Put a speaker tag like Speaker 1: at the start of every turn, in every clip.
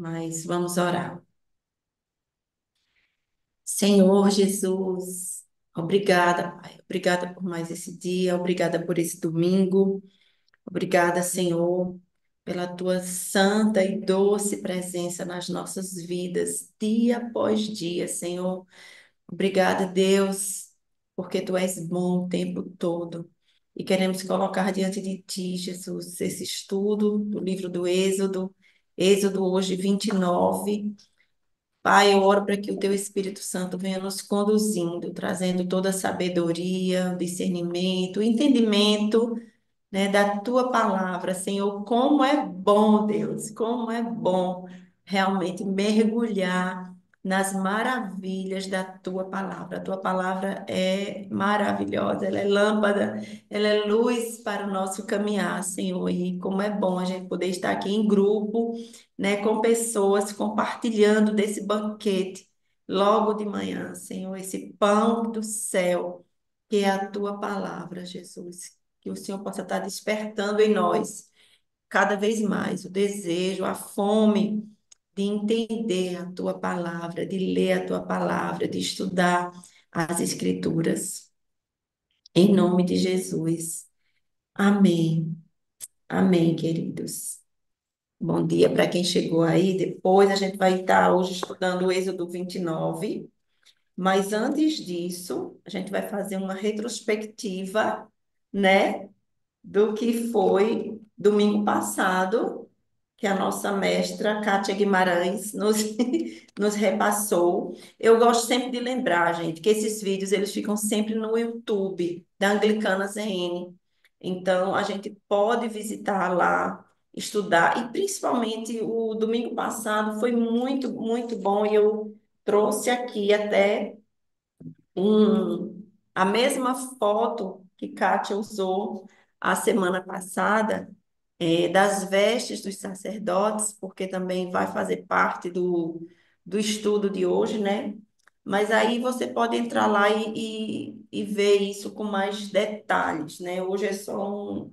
Speaker 1: mas vamos orar. Senhor Jesus, obrigada, Pai. Obrigada por mais esse dia, obrigada por esse domingo. Obrigada, Senhor, pela tua santa e doce presença nas nossas vidas, dia após dia, Senhor. Obrigada, Deus, porque tu és bom o tempo todo. E queremos colocar diante de ti, Jesus, esse estudo do livro do Êxodo, Êxodo hoje 29. Pai, eu oro para que o teu Espírito Santo venha nos conduzindo, trazendo toda a sabedoria, discernimento, entendimento, né, da tua palavra, Senhor. Como é bom, Deus, como é bom realmente mergulhar nas maravilhas da tua palavra. A tua palavra é maravilhosa, ela é lâmpada, ela é luz para o nosso caminhar, Senhor. E como é bom a gente poder estar aqui em grupo, né, com pessoas compartilhando desse banquete logo de manhã, Senhor, esse pão do céu, que é a tua palavra, Jesus. Que o Senhor possa estar despertando em nós cada vez mais o desejo, a fome de entender a tua palavra, de ler a tua palavra, de estudar as Escrituras. Em nome de Jesus. Amém. Amém, queridos. Bom dia para quem chegou aí. Depois a gente vai estar hoje estudando o Êxodo 29. Mas antes disso, a gente vai fazer uma retrospectiva, né, do que foi domingo passado, que a nossa mestra Kátia Guimarães nos repassou. Eu gosto sempre de lembrar, gente, que esses vídeos eles ficam sempre no YouTube da Anglicana ZN. Então, a gente pode visitar lá, estudar, e principalmente o domingo passado foi muito, muito bom, e eu trouxe aqui até a mesma foto que Kátia usou a semana passada, das vestes dos sacerdotes, porque também vai fazer parte do estudo de hoje, né? Mas aí você pode entrar lá e ver isso com mais detalhes, né? Hoje é só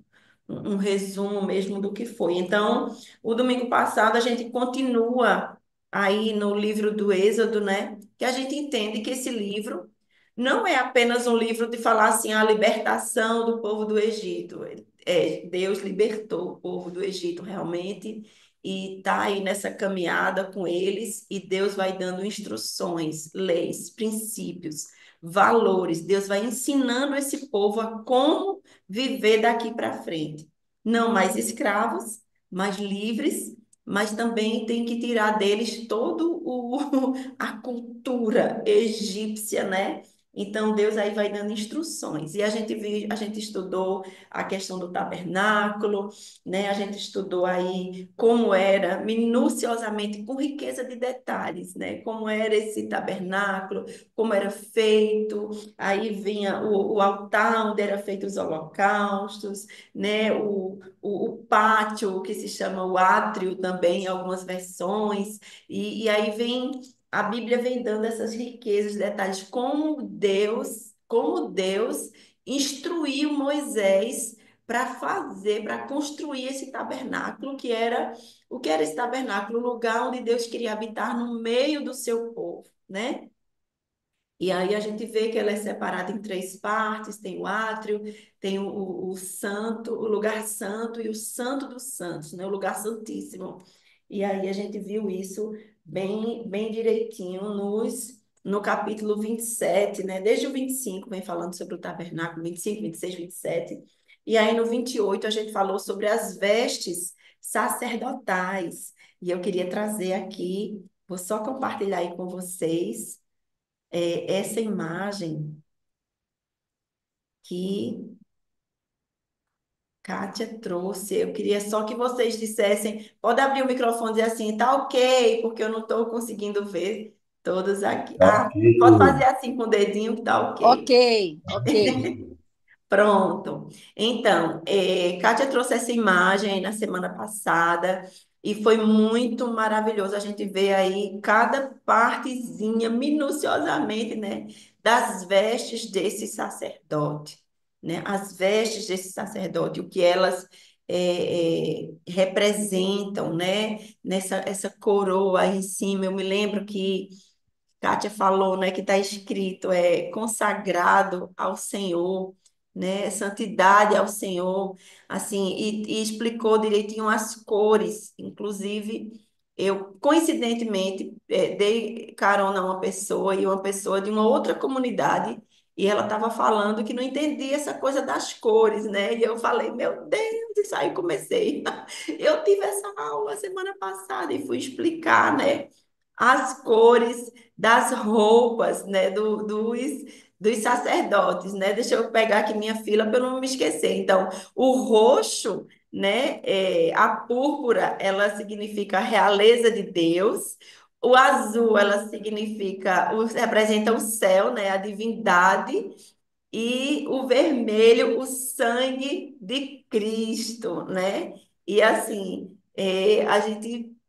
Speaker 1: um resumo mesmo do que foi. Então, o domingo passado a gente continua aí no livro do Êxodo, né? Que a gente entende que esse livro não é apenas um livro de falar assim a libertação do povo do Egito. Deus libertou o povo do Egito realmente e está aí nessa caminhada com eles e Deus vai dando instruções, leis, princípios, valores. Deus vai ensinando esse povo a como viver daqui para frente. Não mais escravos, mais livres, mas também tem que tirar deles todo a cultura egípcia, né? Então Deus aí vai dando instruções. E a gente estudou a questão do tabernáculo, né? A gente estudou aí como era minuciosamente, com riqueza de detalhes, né? Como era esse tabernáculo, como era feito. Aí vinha o altar onde era feito os holocaustos, né? O pátio que se chama o átrio também, em algumas versões. E aí vem a Bíblia vem dando essas riquezas, detalhes, como Deus instruiu Moisés para fazer, para construir esse tabernáculo, o que era esse tabernáculo? O lugar onde Deus queria habitar no meio do seu povo, né? E aí a gente vê que ela é separada em três partes, tem o átrio, tem o santo, o lugar santo e o santo dos santos, né? O lugar santíssimo. E aí a gente viu isso bem, bem direitinho no capítulo 27, né? Desde o 25 vem falando sobre o tabernáculo, 25, 26, 27. E aí no 28 a gente falou sobre as vestes sacerdotais. E eu queria trazer aqui, vou só compartilhar aí com vocês essa imagem que Kátia trouxe. Eu queria só que vocês dissessem, pode abrir o microfone e dizer assim, tá ok, porque eu não estou conseguindo ver todos aqui. Ah,
Speaker 2: Ok.
Speaker 1: pode fazer assim com o dedinho que tá
Speaker 3: Ok,
Speaker 1: ok.
Speaker 3: ok.
Speaker 1: Pronto. Então, Kátia trouxe essa imagem aí na semana passada e foi muito maravilhoso a gente ver aí cada partezinha minuciosamente, né, das vestes desse sacerdote, né? As vestes desse sacerdote, o que elas representam, né? Essa coroa aí em cima. Eu me lembro que Kátia falou, né, que está escrito, consagrado ao Senhor, né, santidade ao Senhor, assim, e explicou direitinho as cores, inclusive, eu, coincidentemente, dei carona a uma pessoa e uma pessoa de uma outra comunidade, e ela estava falando que não entendia essa coisa das cores, né, e eu falei, meu Deus, isso aí comecei. Eu tive essa aula semana passada e fui explicar, né, as cores das roupas, né, dos sacerdotes, né? Deixa eu pegar aqui minha fila para eu não me esquecer. Então, o roxo, né, a púrpura, ela significa a realeza de Deus. O azul, ela significa, representa o céu, né, a divindade. E o vermelho, o sangue de Cristo, né? E assim,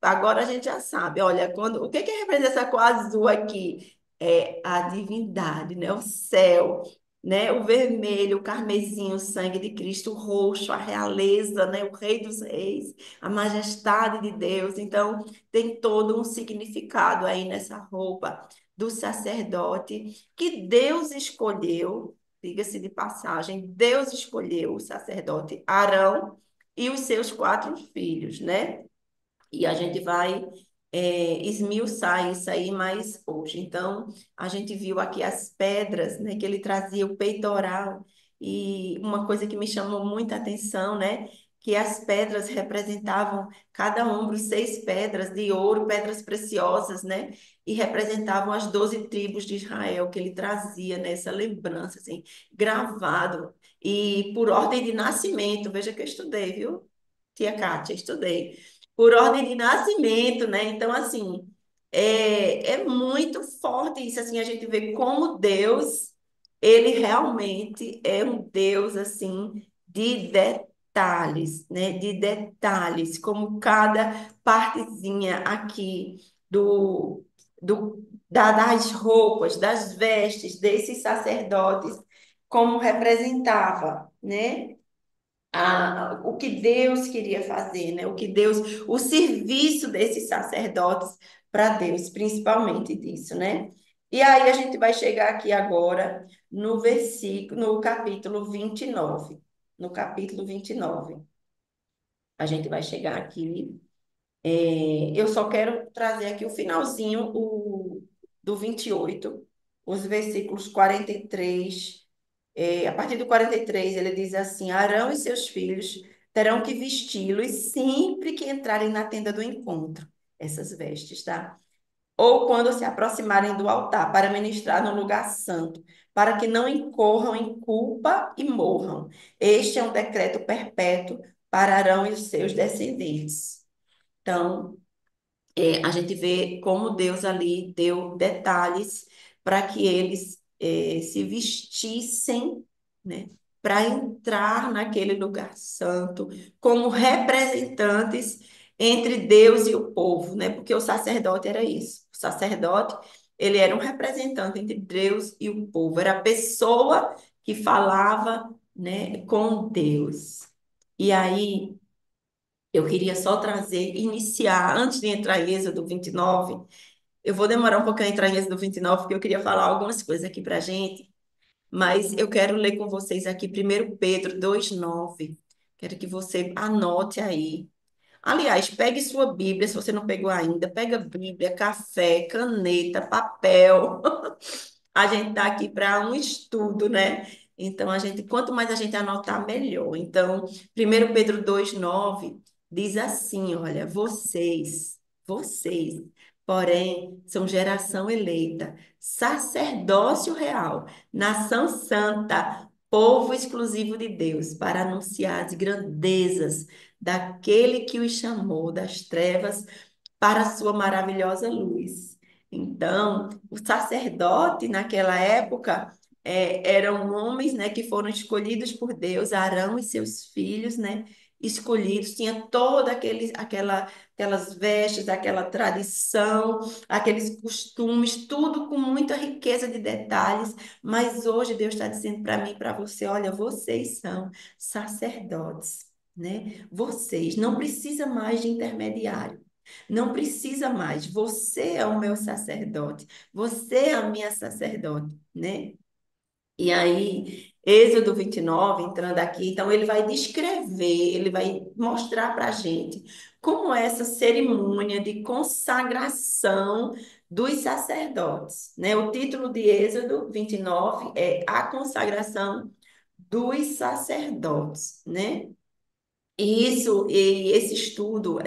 Speaker 1: agora a gente já sabe, olha, o que que representa essa cor azul aqui? É a divindade, né? O céu, né? O vermelho, o carmesim, o sangue de Cristo, o roxo, a realeza, né? O Rei dos Reis, a majestade de Deus. Então, tem todo um significado aí nessa roupa do sacerdote que Deus escolheu. Diga-se de passagem, Deus escolheu o sacerdote Arão e os seus 4 filhos, né? E a gente vai esmiuçar isso aí mais hoje. Então, a gente viu aqui as pedras, né, que ele trazia, o peitoral, e uma coisa que me chamou muita atenção, né, que as pedras representavam, cada ombro, 6 pedras de ouro, pedras preciosas, né, e representavam as 12 tribos de Israel, que ele trazia nessa lembrança, assim, gravado, e por ordem de nascimento, veja que eu estudei, viu? Tia Kátia, estudei por ordem de nascimento, né? Então, assim, é muito forte isso, assim, a gente vê como Deus, ele realmente é um Deus, assim, de detalhes, né? De detalhes, como cada partezinha aqui das roupas, das vestes desses sacerdotes, como representava, né? O que Deus queria fazer, né? O serviço desses sacerdotes para Deus, principalmente disso, né? E aí a gente vai chegar aqui agora no capítulo 29. No capítulo 29. A gente vai chegar aqui. Eu só quero trazer aqui o finalzinho do 28, os versículos 43. A partir do 43, ele diz assim: Arão e seus filhos terão que vesti-los sempre que entrarem na tenda do encontro, essas vestes, tá? Ou quando se aproximarem do altar para ministrar no lugar santo, para que não incorram em culpa e morram. Este é um decreto perpétuo para Arão e os seus descendentes. Então, a gente vê como Deus ali deu detalhes para que eles se vestissem, né, para entrar naquele lugar santo como representantes entre Deus e o povo, né? Porque o sacerdote era isso. O sacerdote, ele era um representante entre Deus e o povo, era a pessoa que falava, né, com Deus. E aí eu queria só trazer, iniciar, antes de entrar em Êxodo 29, eu vou demorar um pouquinho a entrar em Êxodo 29, porque eu queria falar algumas coisas aqui para a gente, mas eu quero ler com vocês aqui 1 Pedro 2,9. Quero que você anote aí. Aliás, pegue sua Bíblia, se você não pegou ainda, pega Bíblia, café, caneta, papel. A gente está aqui para um estudo, né? Então, quanto mais a gente anotar, melhor. Então, 1 Pedro 2,9 diz assim: olha, vocês, porém, são geração eleita, sacerdócio real, nação santa, povo exclusivo de Deus, para anunciar as grandezas daquele que os chamou das trevas para a sua maravilhosa luz. Então, o sacerdote naquela época eram homens, né, que foram escolhidos por Deus, Arão e seus filhos, né, escolhidos, tinha toda aquelas vestes, aquela tradição, aqueles costumes, tudo com muita riqueza de detalhes, mas hoje Deus está dizendo para mim e para você, olha, vocês são sacerdotes. né? Vocês não precisa mais de intermediário. Não precisa mais. Você é o meu sacerdote. Você é a minha sacerdote, né? E aí, Êxodo 29 entrando aqui, então ele vai descrever, ele vai mostrar para a gente como é essa cerimônia de consagração dos sacerdotes, né? O título de Êxodo 29 é A Consagração dos Sacerdotes, né? E esse estudo,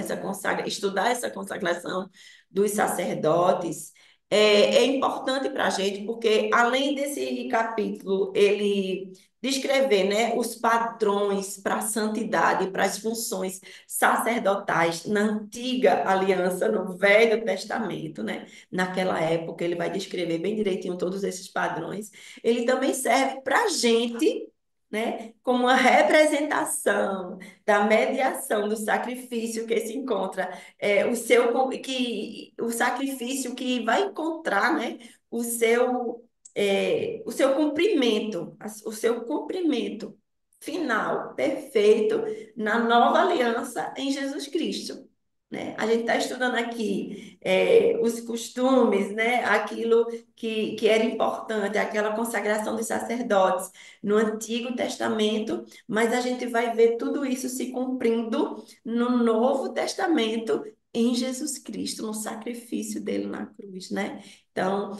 Speaker 1: estudar essa consagração dos sacerdotes é importante para a gente, porque além desse capítulo, ele descrever, né, os padrões para a santidade, para as funções sacerdotais na antiga aliança, no Velho Testamento, né? Naquela época, ele vai descrever bem direitinho todos esses padrões. Ele também serve para a gente, né, como uma representação da mediação, do sacrifício que se encontra, o sacrifício que vai encontrar, né, o seu cumprimento, o seu cumprimento final, perfeito, na nova aliança em Jesus Cristo. Né? A gente está estudando aqui os costumes, né? Aquilo que era importante, aquela consagração dos sacerdotes no Antigo Testamento, mas a gente vai ver tudo isso se cumprindo no Novo Testamento, em Jesus Cristo, no sacrifício dele na cruz, né? Então,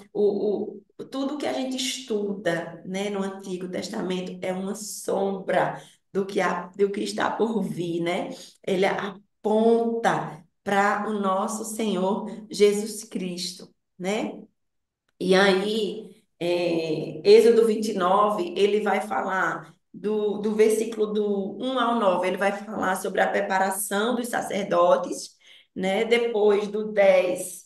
Speaker 1: tudo que a gente estuda, né, no Antigo Testamento é uma sombra do que está por vir, né? Ele aponta para o nosso Senhor Jesus Cristo, né? E aí, Êxodo 29 ele vai falar do versículo do 1 ao 9, ele vai falar sobre a preparação dos sacerdotes, né? Depois do 10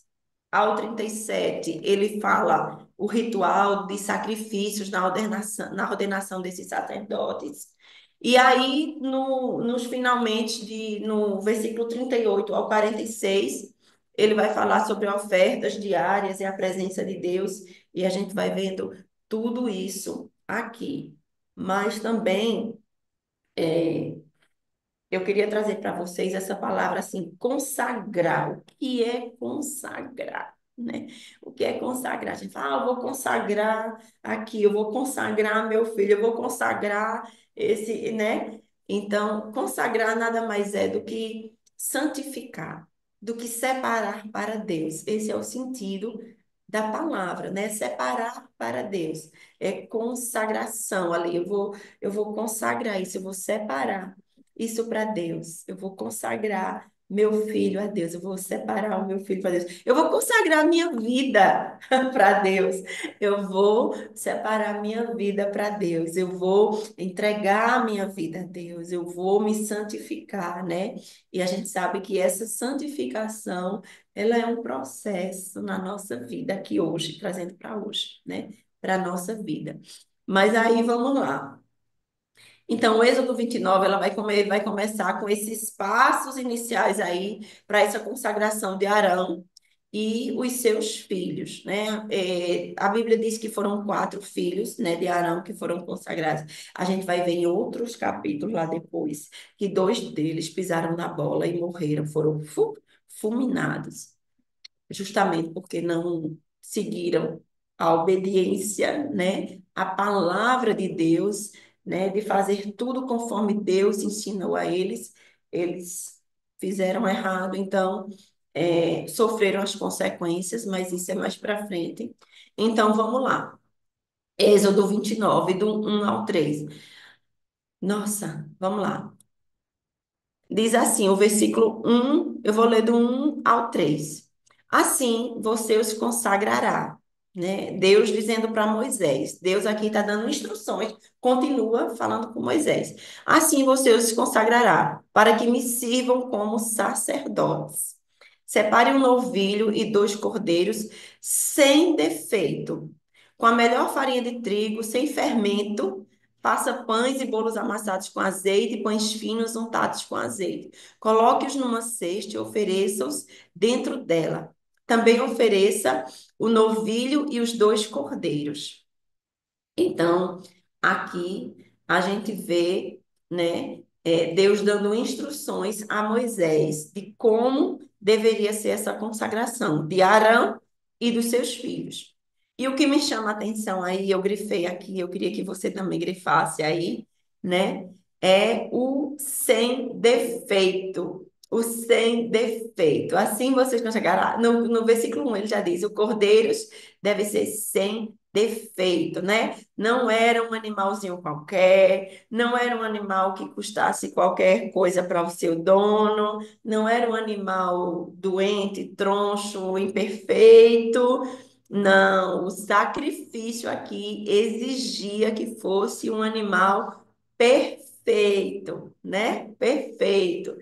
Speaker 1: ao 37 ele fala o ritual de sacrifícios na ordenação desses sacerdotes. E aí, nos finalmente, no versículo 38 ao 46 ele vai falar sobre ofertas diárias e a presença de Deus, e a gente vai vendo tudo isso aqui. Mas também eu queria trazer para vocês essa palavra assim, consagrar. O que é consagrar, né? O que é consagrar? A gente fala, eu vou consagrar aqui, eu vou consagrar meu filho, eu vou consagrar esse, né? Então, consagrar nada mais é do que santificar, do que separar para Deus. Esse é o sentido da palavra, né? Separar para Deus. É consagração ali. Eu vou consagrar isso, eu vou separar isso para Deus. Eu vou consagrar meu filho a Deus. Eu vou separar o meu filho para Deus. Eu vou consagrar minha vida para Deus. Eu vou separar minha vida para Deus. Eu vou entregar minha vida a Deus. Eu vou me santificar, né? E a gente sabe que essa santificação, ela é um processo na nossa vida aqui hoje, trazendo para hoje, né? Para a nossa vida. Mas aí vamos lá. Então, o Êxodo 29, ele vai começar com esses passos iniciais aí para essa consagração de Arão e os seus filhos, né? A Bíblia diz que foram 4 filhos, né, de Arão que foram consagrados. A gente vai ver em outros capítulos lá depois que 2 deles pisaram na bola e morreram, foram fulminados justamente porque não seguiram a obediência, né, à palavra de Deus, né, de fazer tudo conforme Deus ensinou a eles, eles fizeram errado, então sofreram as consequências, mas isso é mais para frente. Então vamos lá. Êxodo 29, do 1 ao 3. Nossa, vamos lá. Diz assim, o versículo 1, eu vou ler do 1 ao 3. Assim você os consagrará, né? Deus dizendo para Moisés. Deus aqui está dando instruções, continua falando com Moisés. Assim você os consagrará, para que me sirvam como sacerdotes. Separe um novilho e 2 cordeiros sem defeito, com a melhor farinha de trigo, sem fermento. Faça pães e bolos amassados com azeite e pães finos untados com azeite. Coloque-os numa cesta e ofereça-os dentro dela. Também ofereça o novilho e os 2 cordeiros. Então, aqui a gente vê, né, Deus dando instruções a Moisés de como deveria ser essa consagração de Arão e dos seus filhos. E o que me chama a atenção aí, eu grifei aqui, eu queria que você também grifasse aí, né? É o sem defeito. O sem defeito. Assim vocês vão chegar no versículo 1, ele já diz: o cordeiros deve ser sem defeito, né? Não era um animalzinho qualquer, não era um animal que custasse qualquer coisa para o seu dono, não era um animal doente, troncho, imperfeito. Não, o sacrifício aqui exigia que fosse um animal perfeito, né? Perfeito.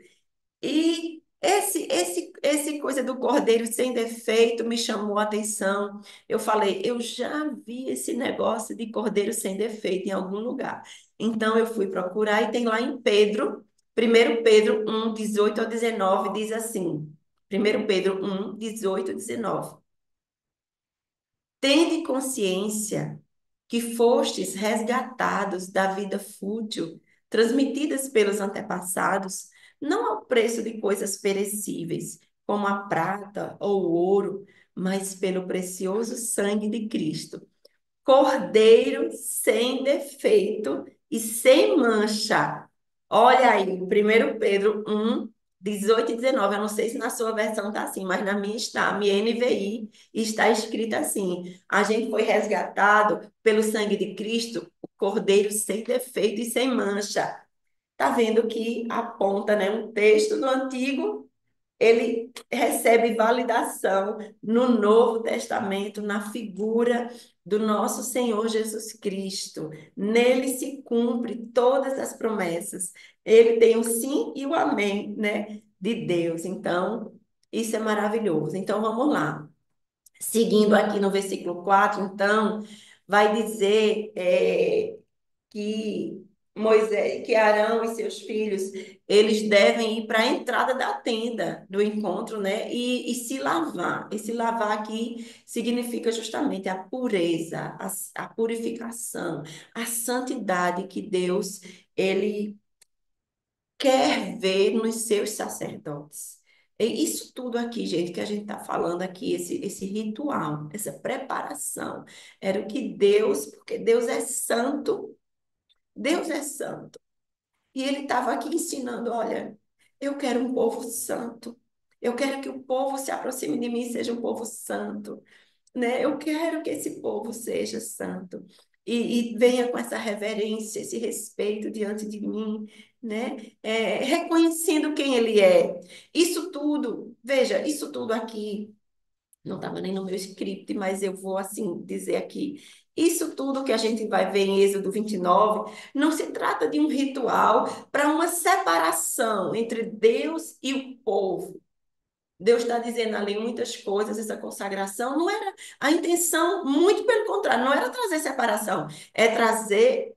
Speaker 1: E esse coisa do cordeiro sem defeito me chamou a atenção. Eu falei, eu já vi esse negócio de cordeiro sem defeito em algum lugar. Então eu fui procurar e tem lá em Pedro, 1 Pedro 1, 18 ao 19 diz assim. 1 Pedro 1, 18 a 19. Tende consciência que fostes resgatados da vida fútil, transmitidas pelos antepassados, não ao preço de coisas perecíveis, como a prata ou o ouro, mas pelo precioso sangue de Cristo, Cordeiro sem defeito e sem mancha. Olha aí, 1 Pedro 1, 18 e 19. Eu não sei se na sua versão está assim, mas na minha está, a minha NVI, está escrita assim: a gente foi resgatado pelo sangue de Cristo, o Cordeiro sem defeito e sem mancha. Tá vendo que aponta, né, um texto do Antigo, ele recebe validação no Novo Testamento, na figura do nosso Senhor Jesus Cristo. Nele se cumpre todas as promessas. Ele tem o sim e o amém, né, de Deus. Então, isso é maravilhoso. Então, vamos lá. Seguindo aqui no versículo 4, então, vai dizer que Moisés, que Arão e seus filhos, eles devem ir para a entrada da tenda do encontro, né? E se lavar. E se lavar aqui significa justamente a pureza, a purificação, a santidade que Deus, ele quer ver nos seus sacerdotes. E isso tudo aqui, gente, que a gente está falando aqui, esse ritual, essa preparação, era o que Deus, porque Deus é santo, Deus é santo. E ele estava aqui ensinando: olha, eu quero um povo santo. Eu quero que o povo se aproxime de mim e seja um povo santo, né? Eu quero que esse povo seja santo e venha com essa reverência, esse respeito diante de mim, né? Reconhecendo quem ele é. Isso tudo, veja, isso tudo aqui não estava nem no meu script, mas eu vou assim dizer aqui. Isso tudo que a gente vai ver em Êxodo 29 não se trata de um ritual para uma separação entre Deus e o povo. Deus está dizendo ali muitas coisas, essa consagração não era a intenção, muito pelo contrário, não era trazer separação, é trazer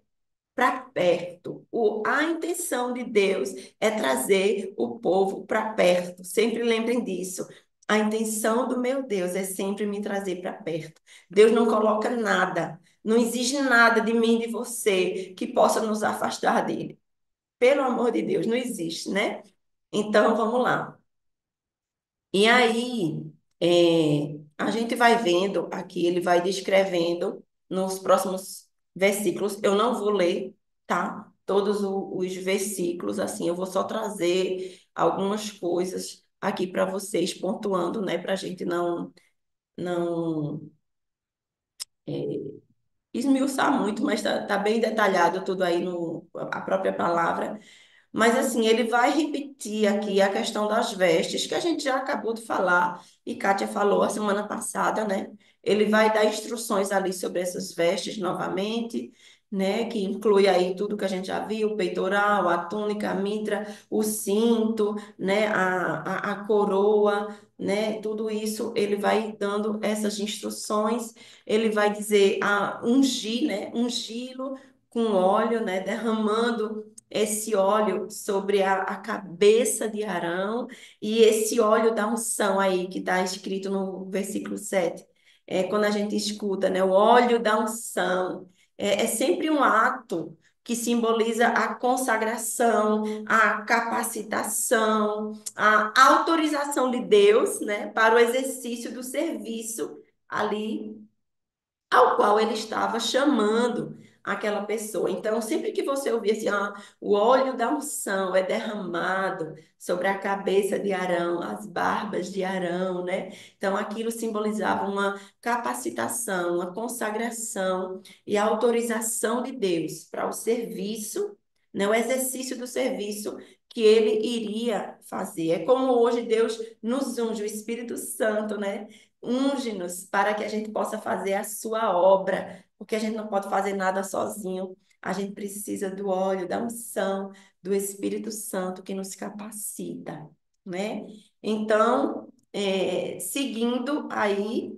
Speaker 1: para perto. A intenção de Deus é trazer o povo para perto. Sempre lembrem disso. A intenção do meu Deus é sempre me trazer para perto. Deus não coloca nada, não exige nada de mim e de você que possa nos afastar dele. Pelo amor de Deus, não existe, né? Então, vamos lá. E aí, a gente vai vendo aqui, ele vai descrevendo nos próximos versículos. Eu não vou ler, tá? Todos os versículos, assim, eu vou só trazer algumas coisas aqui para vocês, pontuando, né? Para a gente não esmiuçar muito, mas tá bem detalhado tudo aí no a própria palavra. Mas assim, ele vai repetir aqui a questão das vestes, que a gente já acabou de falar, e Kátia falou a semana passada, né? Ele vai dar instruções ali sobre essas vestes novamente, né? Que inclui aí tudo que a gente já viu, o peitoral, a túnica, a mitra, o cinto, né? A coroa, né? Tudo isso ele vai dando essas instruções, ele vai dizer ungir, né? Ungí-lo com óleo, né? Derramando esse óleo sobre a cabeça de Arão e esse óleo da unção aí que está escrito no versículo 7. Quando a gente escuta, né, o óleo da unção, é sempre um ato que simboliza a consagração, a capacitação, a autorização de Deus, né, para o exercício do serviço ali ao qual ele estava chamando aquela pessoa. Então, sempre que você ouvir assim, o óleo da unção é derramado sobre a cabeça de Arão, as barbas de Arão, né? Então, aquilo simbolizava uma capacitação, uma consagração e a autorização de Deus para o serviço, né? O exercício do serviço que ele iria fazer. É como hoje Deus nos unge, o Espírito Santo, né? Unge-nos para que a gente possa fazer a sua obra, porque a gente não pode fazer nada sozinho. A gente precisa do óleo, da unção, do Espírito Santo que nos capacita, né? Então, seguindo aí,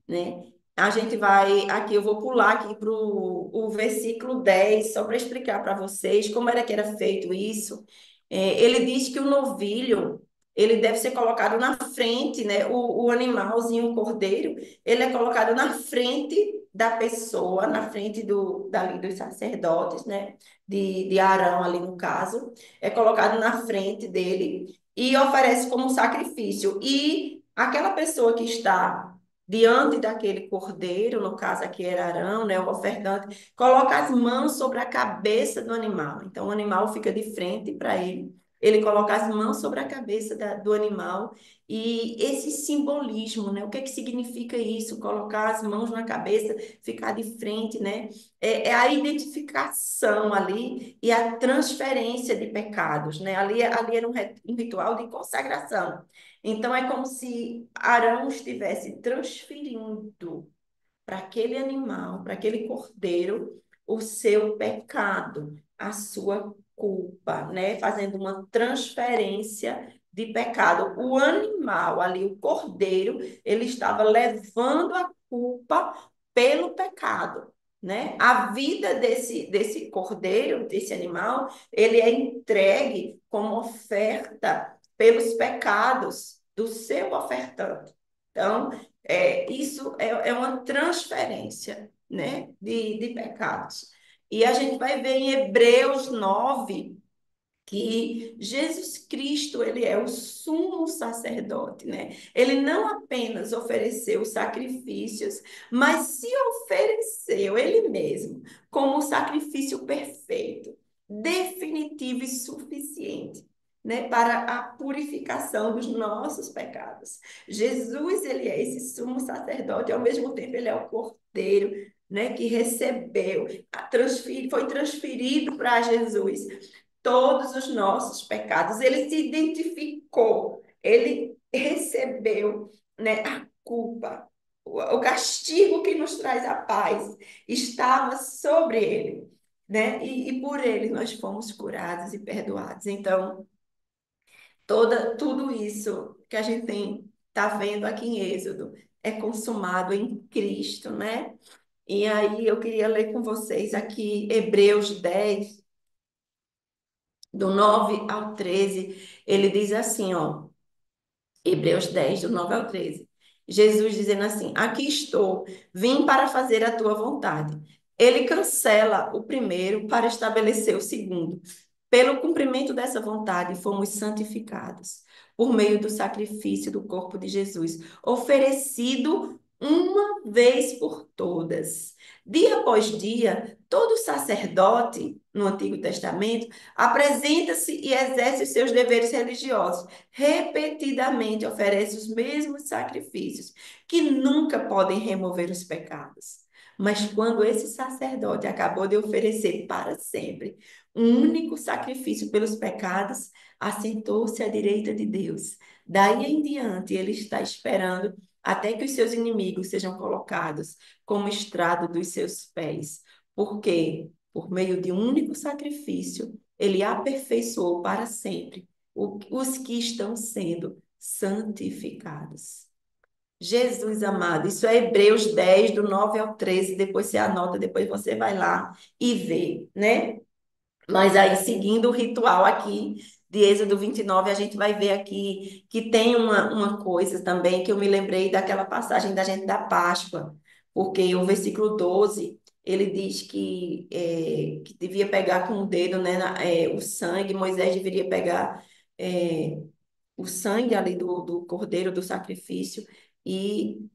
Speaker 1: né? A gente vai, aqui eu vou pular aqui para o versículo 10 só para explicar para vocês como era que era feito isso. Ele diz que o novilho, ele deve ser colocado na frente, né? O animalzinho, o cordeiro, ele é colocado na frente da pessoa, na frente dali dos sacerdotes, né? De Arão ali no caso, é colocado na frente dele e oferece como sacrifício. E aquela pessoa que está diante daquele cordeiro, no caso aqui era Arão, né, o ofertante, coloca as mãos sobre a cabeça do animal. Então, o animal fica de frente para ele. Ele coloca as mãos sobre a cabeça do animal e esse simbolismo, né? O que é que significa isso? Colocar as mãos na cabeça, ficar de frente, né? É a identificação ali e a transferência de pecados, né? Ali era um ritual de consagração. Então, é como se Arão estivesse transferindo para aquele animal, para aquele cordeiro, o seu pecado, a sua culpa, né? Fazendo uma transferência de pecado. O animal ali, o cordeiro, ele estava levando a culpa pelo pecado. Né? A vida desse cordeiro, desse animal, ele é entregue como oferta pelos pecados do seu ofertante. Então, isso é uma transferência, né, de pecados. E a gente vai ver em Hebreus 9 que Jesus Cristo, ele é o sumo sacerdote, né? Ele não apenas ofereceu sacrifícios, mas se ofereceu ele mesmo como o sacrifício perfeito, definitivo e suficiente, né, para a purificação dos nossos pecados. Jesus, ele é esse sumo sacerdote, e ao mesmo tempo ele é o cordeiro, né, que recebeu, foi transferido para Jesus todos os nossos pecados. Ele se identificou, ele recebeu, né, a culpa, o castigo que nos traz a paz estava sobre ele, né? E por ele nós fomos curados e perdoados. Então, tudo isso que a gente está vendo aqui em Êxodo é consumado em Cristo, né? E aí eu queria ler com vocês aqui Hebreus 10 do 9 ao 13, ele diz assim, ó, Hebreus 10 do 9 ao 13. Jesus dizendo assim: Aqui estou, vim para fazer a tua vontade. Ele cancela o primeiro para estabelecer o segundo. Pelo cumprimento dessa vontade, fomos santificados por meio do sacrifício do corpo de Jesus, oferecido uma vez por todas. Dia após dia, todo sacerdote no Antigo Testamento apresenta-se e exerce os seus deveres religiosos. Repetidamente oferece os mesmos sacrifícios, que nunca podem remover os pecados. Mas quando esse sacerdote acabou de oferecer para sempre um único sacrifício pelos pecados, assentou-se à direita de Deus. Daí em diante, ele está esperando até que os seus inimigos sejam colocados como estrado dos seus pés. Porque, por meio de um único sacrifício, ele aperfeiçoou para sempre os que estão sendo santificados. Jesus amado, isso é Hebreus 10 do 9 ao 13. Depois você anota, depois você vai lá e vê, né? Mas aí, seguindo o ritual aqui de Êxodo 29, a gente vai ver aqui que tem uma coisa também que eu me lembrei daquela passagem da gente da Páscoa, porque o versículo 12 ele diz que devia pegar com o dedo, né, o sangue, Moisés deveria pegar é, o sangue ali do cordeiro, do sacrifício, e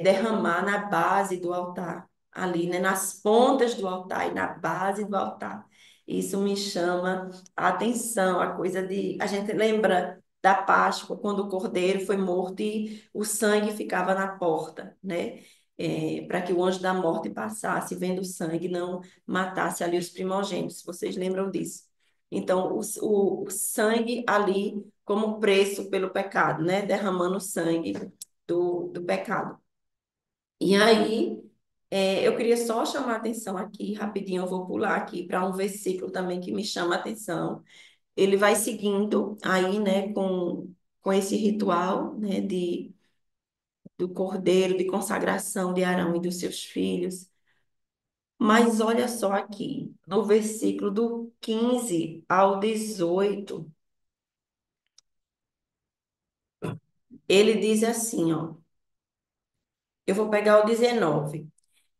Speaker 1: derramar na base do altar, ali, né, nas pontas do altar e na base do altar. Isso me chama a atenção, a coisa de. A gente lembra da Páscoa, quando o cordeiro foi morto e o sangue ficava na porta, né? Para que o anjo da morte passasse, vendo o sangue, não matasse ali os primogênitos. Vocês lembram disso? Então, o sangue ali como preço pelo pecado, né? Derramando o sangue do pecado. E aí, eu queria só chamar a atenção aqui, rapidinho, eu vou pular aqui para um versículo também que me chama a atenção. Ele vai seguindo aí, né, com esse ritual, né, do cordeiro, de consagração de Arão e dos seus filhos. Mas olha só aqui, no versículo do 15 ao 18, ele diz assim, ó, eu vou pegar o 19.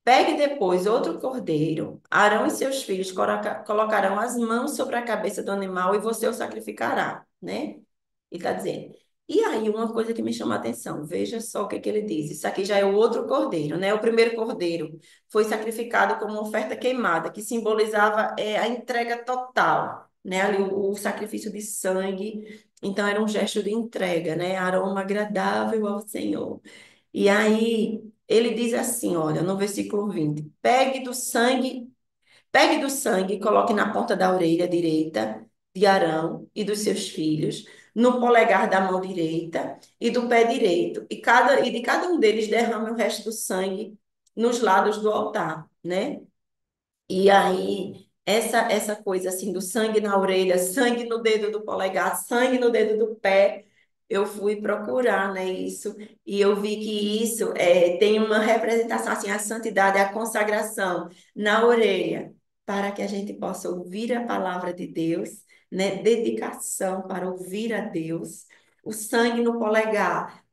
Speaker 1: Pegue depois outro cordeiro, Arão e seus filhos colocarão as mãos sobre a cabeça do animal e você o sacrificará, né? Ele está dizendo. E aí, uma coisa que me chama a atenção, veja só o que que ele diz. Isso aqui já é o outro cordeiro, né? O primeiro cordeiro foi sacrificado como uma oferta queimada, que simbolizava a entrega total, né? Ali o sacrifício de sangue. Então, era um gesto de entrega, né? Aroma agradável ao Senhor. E aí ele diz assim, olha, no versículo 20: pegue do sangue e coloque na ponta da orelha direita de Arão e dos seus filhos, no polegar da mão direita e do pé direito, e de cada um deles derrame o resto do sangue nos lados do altar, né? E aí, essa coisa assim do sangue na orelha, sangue no dedo do polegar, sangue no dedo do pé, eu fui procurar, né, isso, e eu vi que isso tem uma representação, assim, a santidade, a consagração na orelha, para que a gente possa ouvir a palavra de Deus, né, dedicação para ouvir a Deus, o sangue no polegar,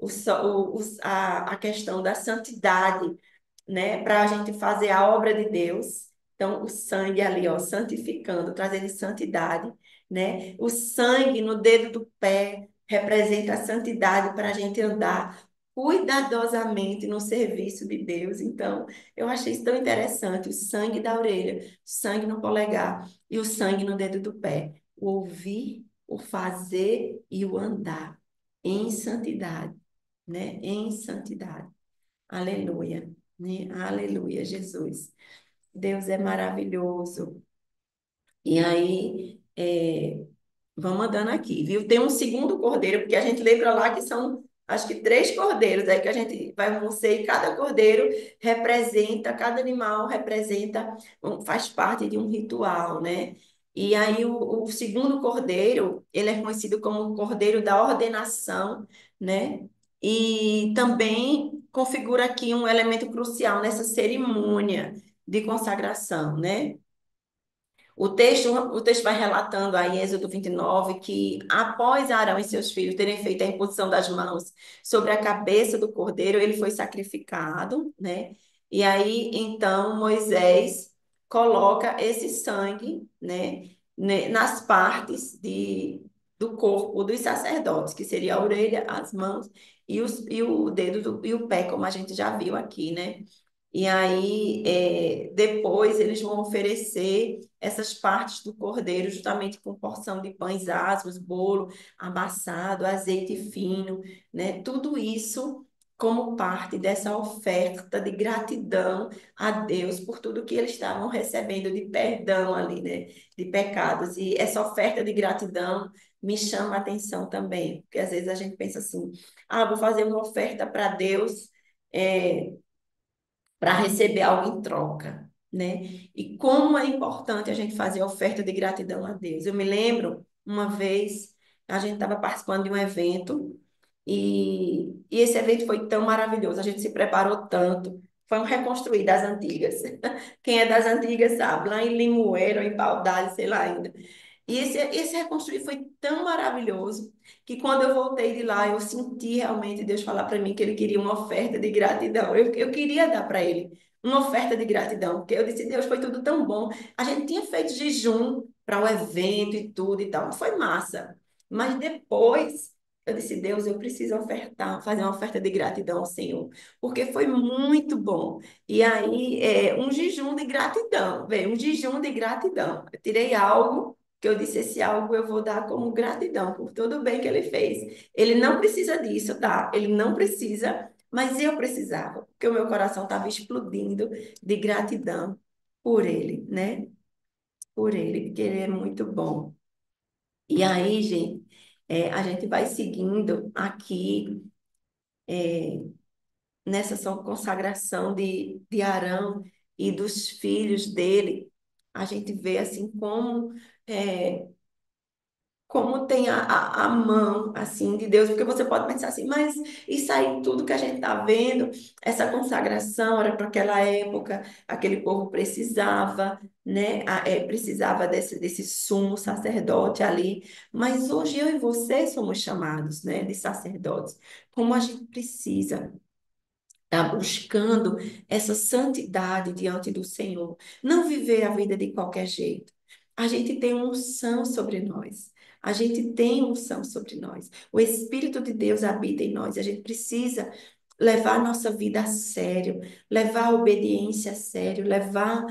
Speaker 1: a questão da santidade, né, para a gente fazer a obra de Deus. Então, o sangue ali, ó, santificando, trazendo santidade, né? O sangue no dedo do pé representa a santidade para a gente andar cuidadosamente no serviço de Deus. Então, eu achei isso tão interessante. O sangue da orelha, o sangue no polegar e o sangue no dedo do pé. O ouvir, o fazer e o andar em santidade, né? Em santidade. Aleluia, né? Aleluia, Jesus. Deus é maravilhoso. E aí, vamos andando aqui, viu? Tem um segundo cordeiro, porque a gente lembra lá que são, acho que 3 cordeiros, aí que a gente vai você e cada cordeiro representa, cada animal representa, faz parte de um ritual, né? E aí o segundo cordeiro, ele é conhecido como o cordeiro da ordenação, né? E também configura aqui um elemento crucial nessa cerimônia de consagração, né? O texto vai relatando aí, em Êxodo 29, que após Arão e seus filhos terem feito a imposição das mãos sobre a cabeça do cordeiro, ele foi sacrificado, né? E aí, então, Moisés coloca esse sangue, né, nas partes do corpo dos sacerdotes, que seria a orelha, as mãos e o dedo e o pé, como a gente já viu aqui, né? E aí, depois eles vão oferecer essas partes do cordeiro, justamente com porção de pães asmos, bolo amassado, azeite fino, né? Tudo isso como parte dessa oferta de gratidão a Deus por tudo que eles estavam recebendo de perdão ali, né? De pecados. E essa oferta de gratidão me chama a atenção também, porque às vezes a gente pensa assim, vou fazer uma oferta para Deus. Para receber algo em troca, né? E como é importante a gente fazer oferta de gratidão a Deus. Eu me lembro, uma vez, a gente estava participando de um evento e esse evento foi tão maravilhoso, a gente se preparou tanto. Foi um reconstruir das antigas. Quem é das antigas sabe, lá em Limoeiro, em Paudalho, sei lá ainda. E esse reconstruir foi tão maravilhoso que quando eu voltei de lá, eu senti realmente Deus falar para mim que Ele queria uma oferta de gratidão. Eu queria dar para Ele uma oferta de gratidão, porque eu disse, Deus, foi tudo tão bom. A gente tinha feito jejum para o evento e tudo e tal, foi massa. Mas depois eu disse, Deus, eu preciso ofertar, fazer uma oferta de gratidão ao Senhor, porque foi muito bom. E aí, um jejum de gratidão, veio um jejum de gratidão. Eu tirei algo que eu disse, esse algo eu vou dar como gratidão por todo o bem que ele fez. Ele não precisa disso, tá? Ele não precisa, mas eu precisava, porque o meu coração estava explodindo de gratidão por ele, né? Por ele, porque ele é muito bom. E aí, gente, a gente vai seguindo aqui nessa consagração de Arão e dos filhos dele. A gente vê assim é, como tem a mão assim de Deus, porque você pode pensar assim, mas isso aí tudo que a gente está vendo, essa consagração era para aquela época, aquele povo precisava, né? Precisava desse sumo sacerdote ali, mas hoje eu e você somos chamados, né, de sacerdotes, como a gente precisa está buscando essa santidade diante do Senhor, não viver a vida de qualquer jeito. A gente tem uma unção sobre nós. A gente tem unção sobre nós. O Espírito de Deus habita em nós. A gente precisa levar a nossa vida a sério, levar a obediência a sério, levar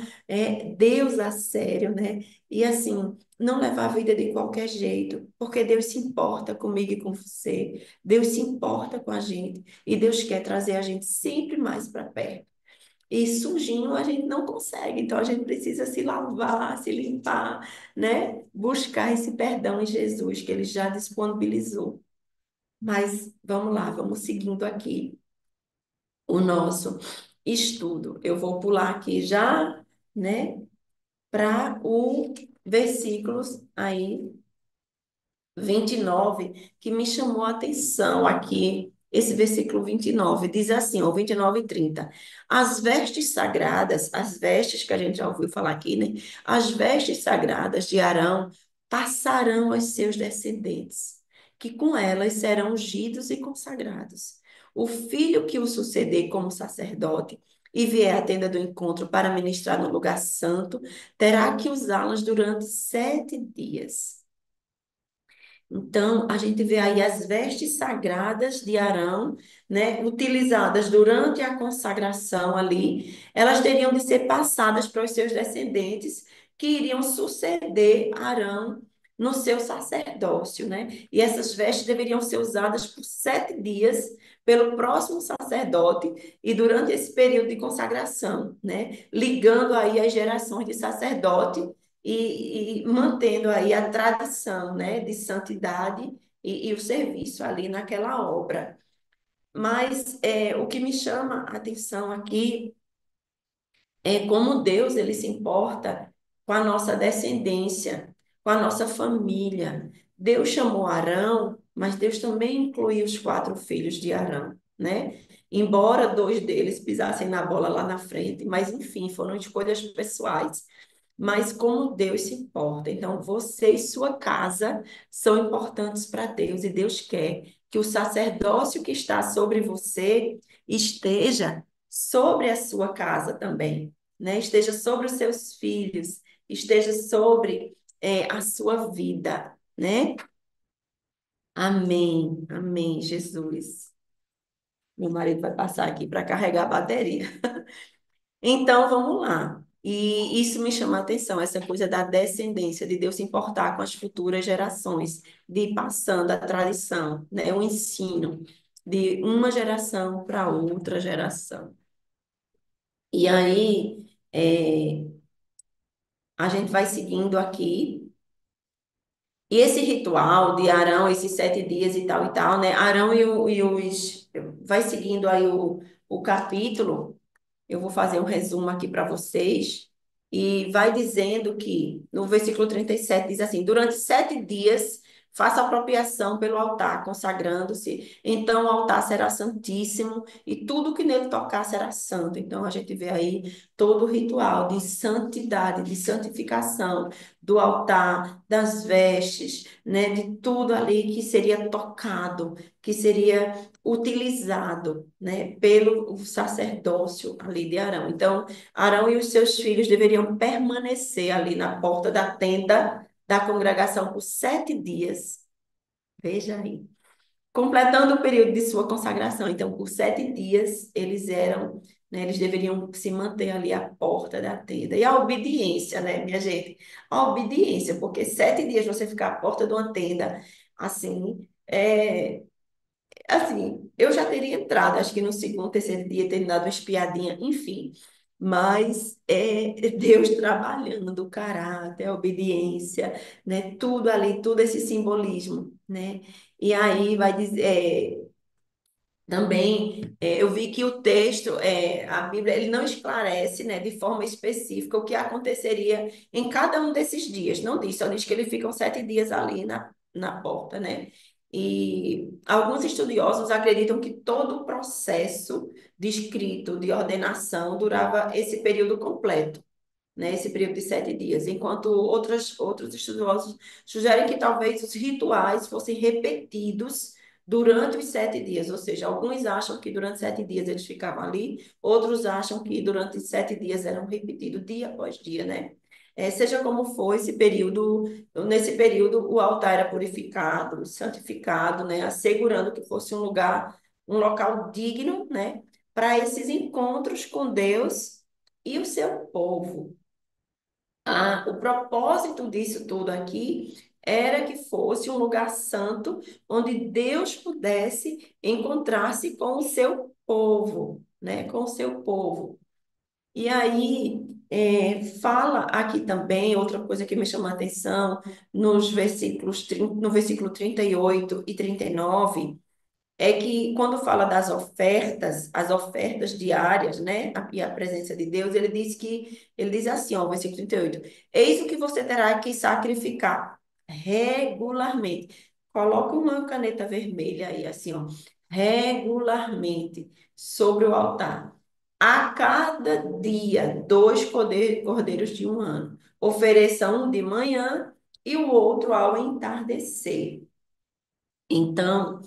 Speaker 1: Deus a sério, né? E assim, não levar a vida de qualquer jeito, porque Deus se importa comigo e com você. Deus se importa com a gente. E Deus quer trazer a gente sempre mais para perto. E sujinho a gente não consegue, então a gente precisa se lavar, se limpar, né? Buscar esse perdão em Jesus, que ele já disponibilizou. Mas vamos lá, vamos seguindo aqui o nosso estudo. Eu vou pular aqui já, né, para o versículos aí 29 que me chamou a atenção aqui. Esse versículo 29 diz assim, ó, 29 e 30. As vestes sagradas, as vestes que a gente já ouviu falar aqui, né? As vestes sagradas de Arão passarão aos seus descendentes, que com elas serão ungidos e consagrados. O filho que o suceder como sacerdote e vier à tenda do encontro para ministrar no lugar santo, terá que usá-las durante 7 dias. Então, a gente vê aí as vestes sagradas de Arão, né, utilizadas durante a consagração ali, elas teriam de ser passadas para os seus descendentes, que iriam suceder Arão no seu sacerdócio, né? E essas vestes deveriam ser usadas por 7 dias pelo próximo sacerdote e durante esse período de consagração, né? Ligando aí as gerações de sacerdote e mantendo aí a tradição, né, de santidade e o serviço ali naquela obra. Mas o que me chama a atenção aqui é como Deus ele se importa com a nossa descendência, com a nossa família. Deus chamou Arão, mas Deus também incluiu os 4 filhos de Arão, né? Embora 2 deles pisassem na bola lá na frente, mas enfim, foram escolhas pessoais. Mas como Deus se importa. Então, você e sua casa são importantes para Deus, e Deus quer que o sacerdócio que está sobre você esteja sobre a sua casa também, né? Esteja sobre os seus filhos, esteja sobre a sua vida, né? Amém, amém, Jesus. Meu marido vai passar aqui para carregar a bateria. Então, vamos lá. E isso me chama a atenção, essa coisa da descendência, de Deus se importar com as futuras gerações, de ir passando a tradição, né? O ensino de uma geração para outra geração. E aí, a gente vai seguindo aqui. E esse ritual de Arão, esses 7 dias e tal, né? Arão e os. Vai seguindo aí o capítulo. Eu vou fazer um resumo aqui para vocês. E vai dizendo que, no versículo 37 diz assim: durante 7 dias faça apropriação pelo altar, consagrando-se. Então o altar será santíssimo e tudo que nele tocar será santo. Então a gente vê aí todo o ritual de santidade, de santificação do altar, das vestes, né, de tudo ali que seria tocado, que seria utilizado, né, pelo sacerdócio ali de Arão. Então, Arão e os seus filhos deveriam permanecer ali na porta da tenda da congregação por 7 dias. Veja aí. Completando o período de sua consagração. Então, por 7 dias, eles eram, né, eles deveriam se manter ali à porta da tenda. E a obediência, né, minha gente? A obediência, porque 7 dias você ficar à porta de uma tenda, assim, assim, eu já teria entrado, acho que no segundo, terceiro dia, ter dado uma espiadinha, enfim. Mas é Deus trabalhando o caráter, a obediência, né? Tudo ali, todo esse simbolismo, né? E aí vai dizer, também, eu vi que o texto, a Bíblia, ele não esclarece, né, de forma específica o que aconteceria em cada um desses dias. Não diz, só diz que eles ficam 7 dias ali na porta, né? E alguns estudiosos acreditam que todo o processo de escrito, de ordenação, durava esse período completo, né, esse período de 7 dias, enquanto outros estudiosos sugerem que talvez os rituais fossem repetidos durante os 7 dias, ou seja, alguns acham que durante 7 dias eles ficavam ali, outros acham que durante 7 dias eram repetidos dia após dia, né? Seja como for esse período, nesse período o altar era purificado, santificado, né, assegurando que fosse um local digno, né, para esses encontros com Deus e o seu povo. O propósito disso tudo aqui era que fosse um lugar santo onde Deus pudesse encontrar-se com o seu povo, né? Com o seu povo. E aí, fala aqui também, outra coisa que me chamou a atenção, nos versículos, no versículo 38 e 39 é que quando fala das ofertas, as ofertas diárias, né, e a presença de Deus, ele diz assim, ó, versículo 38, eis o que você terá que sacrificar regularmente. Coloca uma caneta vermelha aí, assim, ó, regularmente sobre o altar. A cada dia, dois cordeiros de um ano. Ofereça um de manhã e o outro ao entardecer. Então,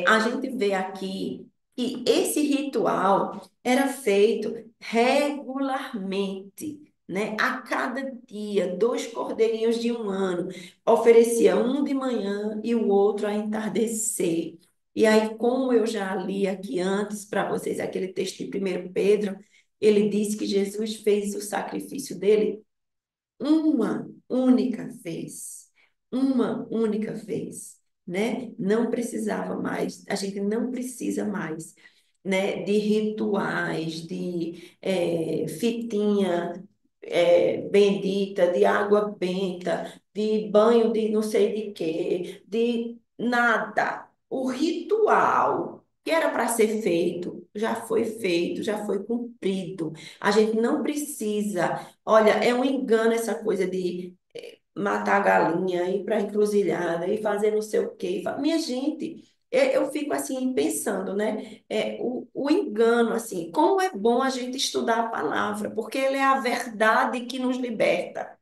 Speaker 1: a gente vê aqui que esse ritual era feito regularmente, né? A cada dia, dois cordeirinhos de um ano, oferecia um de manhã e o outro a entardecer. E aí, como eu já li aqui antes para vocês, aquele texto de 1 Pedro, ele diz que Jesus fez o sacrifício dele uma única vez, uma única vez, né? Não precisava mais, a gente não precisa mais, né? De rituais, de fitinha bendita, de água benta, de banho de não sei de quê, de nada. O ritual que era para ser feito, já foi cumprido. A gente não precisa. Olha, é um engano essa coisa de matar a galinha, ir para a encruzilhada e fazer não sei o quê. Minha gente, eu fico assim pensando, né? O engano, assim, como é bom a gente estudar a palavra, porque ela é a verdade que nos liberta.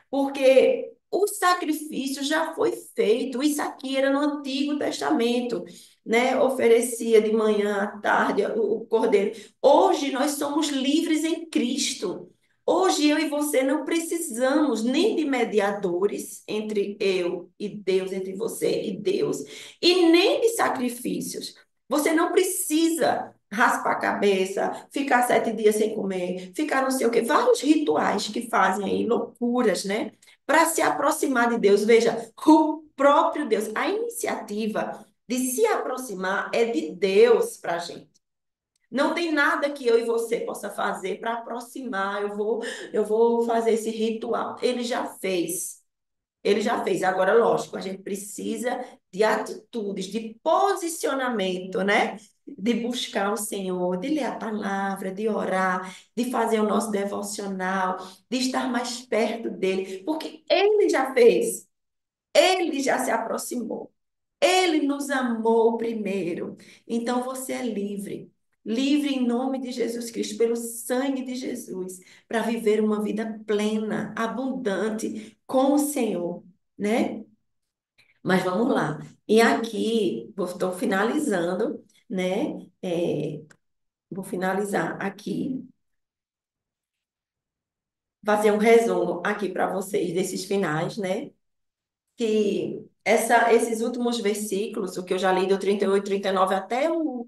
Speaker 1: Porque o sacrifício já foi feito. Isso aqui era no Antigo Testamento, né? Oferecia de manhã à tarde o cordeiro. Hoje nós somos livres em Cristo. Hoje eu e você não precisamos nem de mediadores entre eu e Deus, entre você e Deus, e nem de sacrifícios. Você não precisa raspar a cabeça, ficar 7 dias sem comer, ficar não sei o quê. Vários rituais que fazem aí loucuras, né? Para se aproximar de Deus. Veja, o próprio Deus, a iniciativa de se aproximar é de Deus para a gente. Não tem nada que eu e você possa fazer para aproximar. Eu vou fazer esse ritual. Ele já fez. Ele já fez. Agora, lógico, a gente precisa de atitudes, de posicionamento, né? De buscar o Senhor, de ler a palavra, de orar, de fazer o nosso devocional, de estar mais perto dele, porque ele já fez. Ele já se aproximou. Ele nos amou primeiro. Então você é livre. Livre em nome de Jesus Cristo, pelo sangue de Jesus, para viver uma vida plena, abundante com o Senhor, né? Mas vamos lá. E aqui, estou finalizando, né? Vou finalizar aqui, fazer um resumo aqui para vocês desses finais, né? Que esses últimos versículos, o que eu já li do 38, 39 até o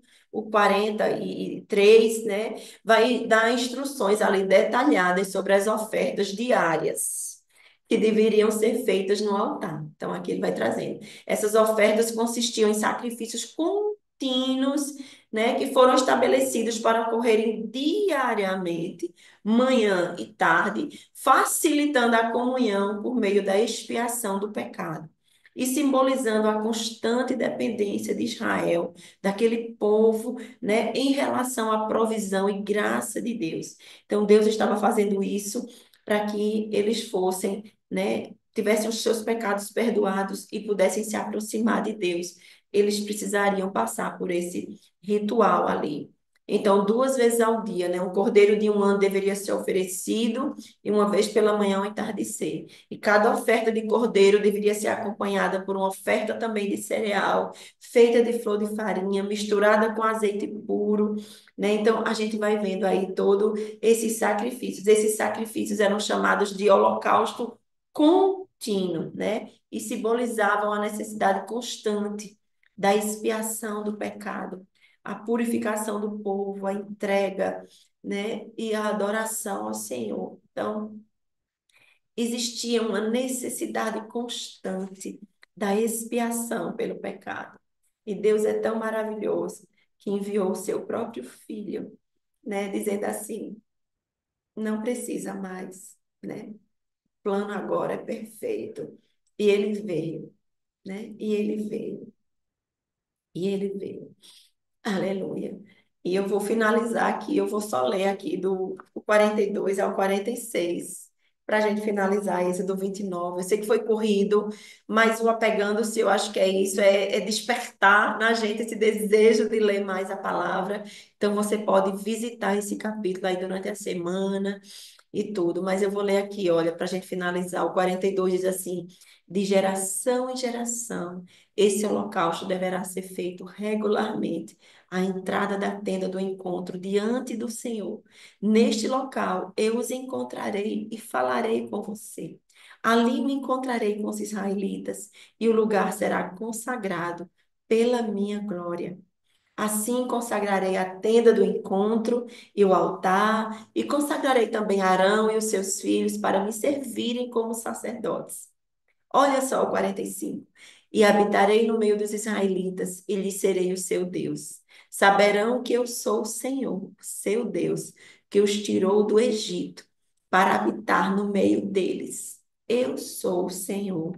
Speaker 1: 43, né, vai dar instruções ali detalhadas sobre as ofertas diárias que deveriam ser feitas no altar. Então, aqui ele vai trazendo. Essas ofertas consistiam em sacrifícios contínuos, né, que foram estabelecidos para ocorrerem diariamente, manhã e tarde, facilitando a comunhão por meio da expiação do pecado e simbolizando a constante dependência de Israel, daquele povo, né, em relação à provisão e graça de Deus. Então, Deus estava fazendo isso para que eles fossem, né, tivessem os seus pecados perdoados e pudessem se aproximar de Deus. Eles precisariam passar por esse ritual ali. Então, 2 vezes ao dia, né? Um cordeiro de um ano deveria ser oferecido e uma vez pela manhã ao entardecer. E cada oferta de cordeiro deveria ser acompanhada por uma oferta também de cereal, feita de flor de farinha, misturada com azeite puro, né? Então, a gente vai vendo aí todo esses sacrifícios. Esses sacrifícios eram chamados de holocausto contínuo, né? E simbolizavam a necessidade constante da expiação do pecado, a purificação do povo, a entrega, né? E a adoração ao Senhor. Então, existia uma necessidade constante da expiação pelo pecado. E Deus é tão maravilhoso que enviou o seu próprio filho, né? Dizendo assim: não precisa mais, né? O plano agora é perfeito. E ele veio, né? E ele veio, e ele veio. Aleluia. E eu vou finalizar aqui, eu vou só ler aqui do 42 ao 46, para a gente finalizar esse do 29. Eu sei que foi corrido, mas o apegando-se, eu acho que é isso, é despertar na gente esse desejo de ler mais a palavra. Então, você pode visitar esse capítulo aí durante a semana e tudo, mas eu vou ler aqui, olha, para a gente finalizar. O 42 diz assim: de geração em geração, esse holocausto deverá ser feito regularmente à entrada da tenda do encontro diante do Senhor. Neste local eu os encontrarei e falarei com você. Ali me encontrarei com os israelitas, e o lugar será consagrado pela minha glória. Assim consagrarei a tenda do encontro e o altar, e consagrarei também Arão e os seus filhos para me servirem como sacerdotes. Olha só o 45. E habitarei no meio dos israelitas, e lhes serei o seu Deus. Saberão que eu sou o Senhor, seu Deus, que os tirou do Egito, para habitar no meio deles. Eu sou o Senhor,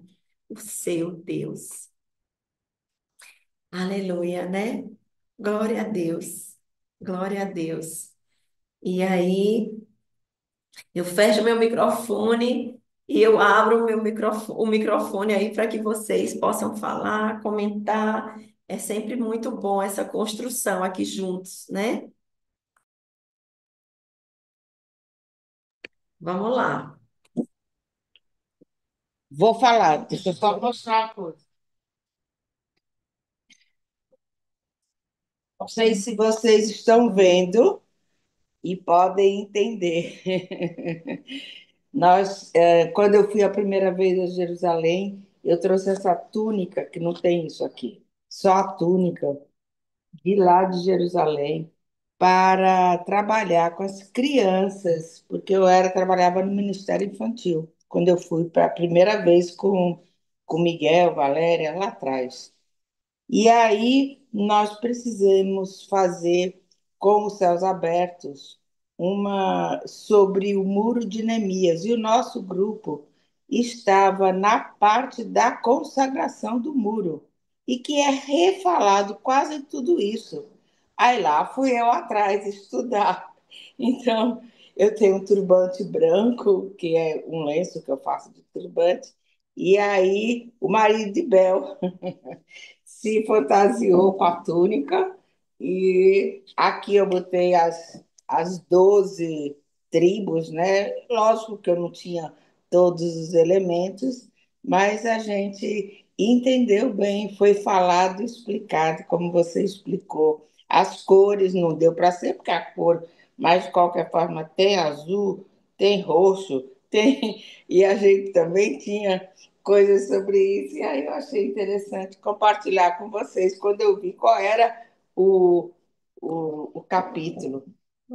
Speaker 1: o seu Deus. Aleluia, né? Glória a Deus. Glória a Deus. E aí, eu fecho meu microfone e eu abro o microfone aí para que vocês possam falar, comentar. É sempre muito bom essa construção aqui juntos, né? Vamos lá.
Speaker 2: Vou falar, deixa eu só mostrar uma coisa. Não sei se vocês estão vendo e podem entender. Quando eu fui a primeira vez a Jerusalém, eu trouxe essa túnica, que não tem isso aqui, só a túnica de lá de Jerusalém, para trabalhar com as crianças, porque trabalhava no Ministério Infantil, quando eu fui para a primeira vez com Miguel, Valéria, lá atrás. E aí nós precisamos fazer com os céus abertos uma sobre o muro de Neemias. E o nosso grupo estava na parte da consagração do muro, e que é refalado quase tudo isso. Aí lá fui eu atrás estudar. Então, eu tenho um turbante branco, que é um lenço que eu faço de turbante, E aí o marido de Bel se fantasiou com a túnica e aqui eu botei as 12 tribos, né? Lógico que eu não tinha todos os elementos, mas a gente entendeu bem, foi falado, explicado, como você explicou. As cores não deu para ser, porque a cor, mas de qualquer forma, tem azul, tem roxo, tem. E a gente também tinha coisas sobre isso, e aí eu achei interessante compartilhar com vocês quando eu vi qual era o, o capítulo.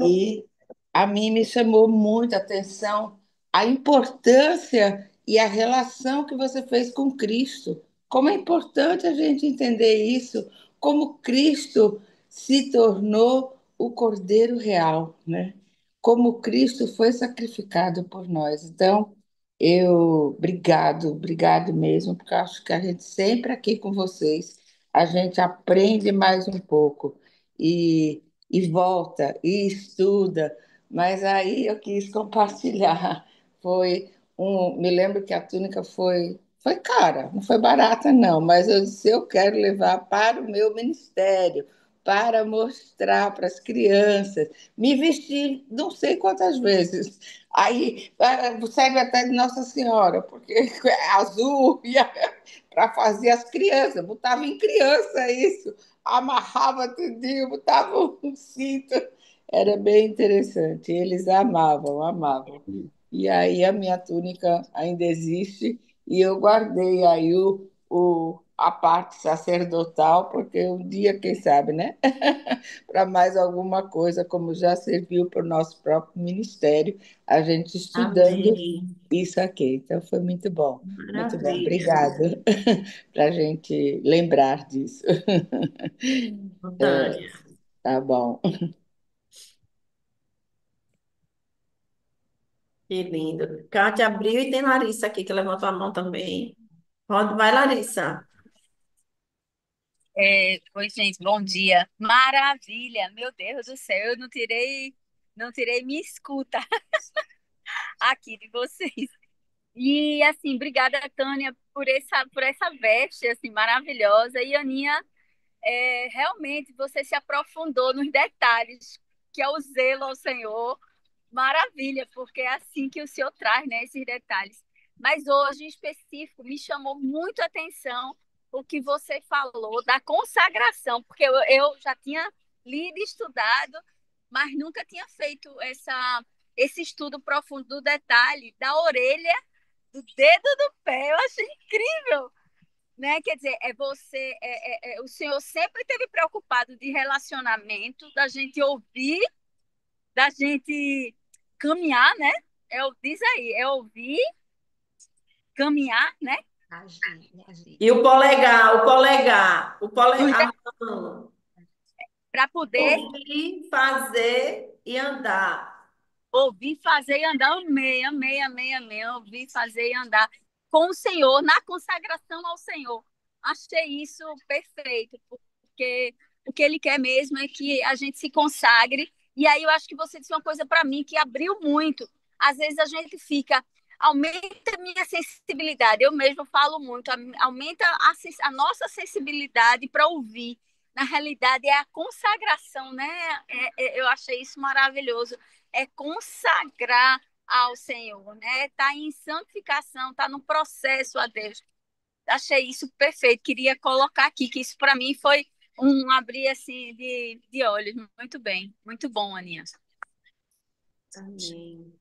Speaker 2: E a mim me chamou muito a atenção a importância e a relação que você fez com Cristo. Como é importante a gente entender isso, como Cristo se tornou o Cordeiro Real, né? Como Cristo foi sacrificado por nós. Então, obrigado mesmo, porque eu acho que a gente sempre aqui com vocês, a gente aprende mais um pouco e volta e estuda, mas aí eu quis compartilhar. Me lembro que a túnica foi cara, não foi barata não, mas eu disse, eu quero levar para o meu ministério, para mostrar para as crianças, me vestir não sei quantas vezes. Aí serve até de Nossa Senhora, porque é azul para fazer as crianças, botava em criança isso, amarrava tudinho, botava um cinto, era bem interessante. Eles amavam, amavam. E aí a minha túnica ainda existe e eu guardei aí a parte sacerdotal, porque um dia, quem sabe, né? Para mais alguma coisa, como já serviu para o nosso próprio ministério, a gente estudando
Speaker 1: Amém.
Speaker 2: isso aqui. Então foi muito bom, muito bom.
Speaker 1: Maravilha.
Speaker 2: Obrigada para a gente lembrar disso.
Speaker 1: Tânia.
Speaker 2: Tá bom.
Speaker 1: Que lindo. Kátia abriu e tem Larissa aqui que levantou a mão também. Pode, vai, Larissa.
Speaker 3: Oi, gente, bom dia. Maravilha, meu Deus do céu, eu não tirei minha escuta aqui de vocês. E assim, obrigada, Tânia, por essa veste assim maravilhosa. E Aninha, realmente você se aprofundou nos detalhes, que é o zelo ao Senhor. Maravilha, porque é assim que o Senhor traz, né, esses detalhes. Mas hoje, em específico, me chamou muito a atenção o que você falou da consagração, porque eu já tinha lido e estudado, mas nunca tinha feito esse estudo profundo do detalhe da orelha, do dedo do pé. Eu achei incrível, né? Quer dizer, o Senhor sempre esteve preocupado de relacionamento, da gente ouvir, da gente caminhar, né? Diz aí, é ouvir, caminhar, né?
Speaker 4: Agir, agir.
Speaker 1: E a mão.
Speaker 3: Para poder
Speaker 1: Ouvir, fazer e andar.
Speaker 3: ouvir, fazer e andar. Amei, amei, amei, amei. Ouvir, fazer e andar com o Senhor, na consagração ao Senhor. Achei isso perfeito, porque o que Ele quer mesmo é que a gente se consagre. E aí eu acho que você disse uma coisa para mim que abriu muito. Às vezes a gente fica, aumenta a minha sensibilidade. Eu mesmo falo muito, aumenta a nossa sensibilidade para ouvir. Na realidade, é a consagração, né? Eu achei isso maravilhoso. É consagrar ao Senhor, né? Tá em santificação, tá no processo a Deus. Achei isso perfeito. Queria colocar aqui que isso para mim foi um abrir assim de olhos. Muito bem, muito bom, Aninha.
Speaker 1: Amém.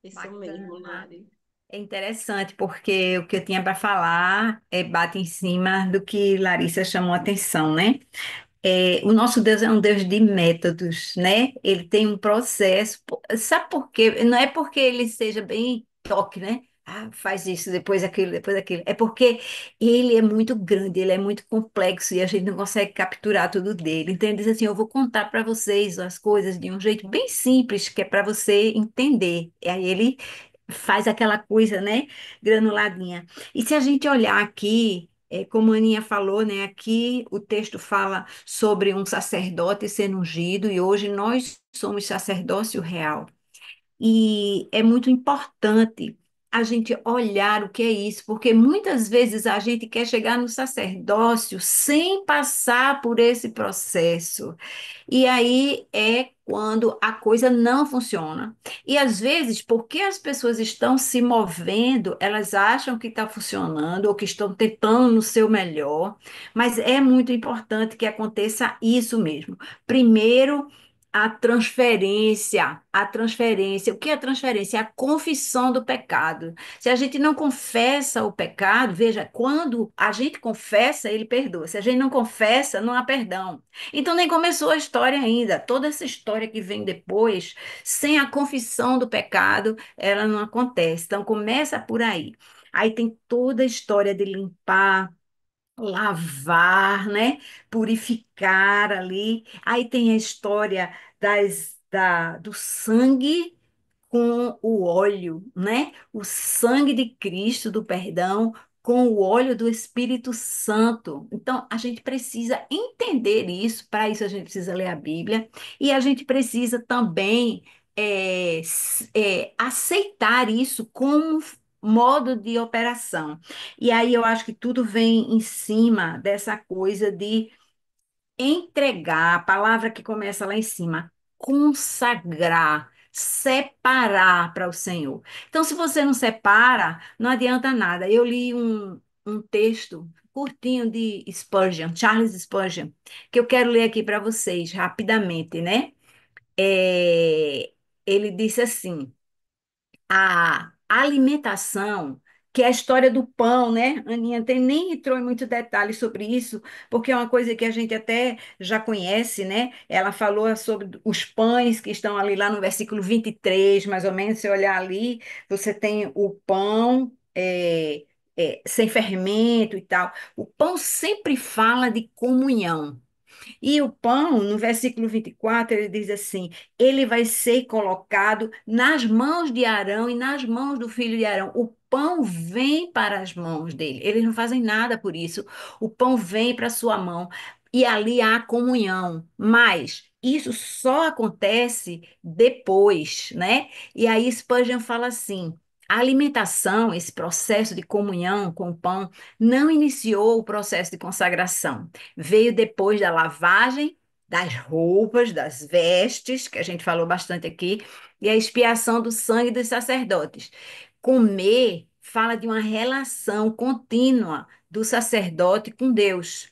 Speaker 1: Isso mesmo,
Speaker 4: Bacana.
Speaker 1: Lari.
Speaker 4: É interessante porque o que eu tinha para falar bate em cima do que Larissa chamou a atenção, né? O nosso Deus é um Deus de métodos, né? Ele tem um processo. Sabe por quê? Não é porque ele seja bem toque, né? Ah, faz isso, depois aquilo, depois aquilo. É porque ele é muito grande, ele é muito complexo e a gente não consegue capturar tudo dele. Então ele diz assim: eu vou contar para vocês as coisas de um jeito bem simples, que é para você entender. E aí ele faz aquela coisa, né? Granuladinha. E se a gente olhar aqui. Como a Aninha falou, né? Aqui o texto fala sobre um sacerdote sendo ungido, e hoje nós somos sacerdócio real. E é muito importante. a gente olhar o que é isso, porque muitas vezes a gente quer chegar no sacerdócio sem passar por esse processo. E aí é quando a coisa não funciona. E às vezes, porque as pessoas estão se movendo, elas acham que está funcionando ou que estão tentando no seu melhor, mas é muito importante que aconteça isso mesmo. Primeiro, a transferência. A transferência. O que é a transferência? É a confissão do pecado. Se a gente não confessa o pecado, veja, quando a gente confessa, ele perdoa. Se a gente não confessa, não há perdão. Então nem começou a história ainda. Toda essa história que vem depois, sem a confissão do pecado, ela não acontece. Então começa por aí. Aí tem toda a história de limpar, lavar, né? Purificar ali. Aí tem a história do sangue com o óleo, né? O sangue de Cristo, do perdão, com o óleo do Espírito Santo. Então, a gente precisa entender isso, para isso a gente precisa ler a Bíblia, e a gente precisa também aceitar isso como modo de operação. E aí eu acho que tudo vem em cima dessa coisa de entregar, a palavra que começa lá em cima, consagrar, separar para o Senhor. Então, se você não separa, não adianta nada. Eu li um texto curtinho de Spurgeon, Charles Spurgeon, que eu quero ler aqui para vocês rapidamente, né? Ele disse assim: a alimentação, que é a história do pão, né? Aninha nem entrou em muito detalhe sobre isso, porque é uma coisa que a gente até já conhece, né? Ela falou sobre os pães que estão ali lá no versículo 23, mais ou menos, se olhar ali, você tem o pão. Sem fermento e tal. O pão sempre fala de comunhão. E o pão, no versículo 24 ele diz assim: ele vai ser colocado nas mãos de Arão e nas mãos do filho de Arão. O pão vem para as mãos dele. Eles não fazem nada por isso. O pão vem para a sua mão. E ali há comunhão. Mas isso só acontece depois, né? E aí Spurgeon fala assim: a alimentação, esse processo de comunhão com o pão, não iniciou o processo de consagração. Veio depois da lavagem das roupas, das vestes, que a gente falou bastante aqui, e a expiação do sangue dos sacerdotes. Comer fala de uma relação contínua do sacerdote com Deus.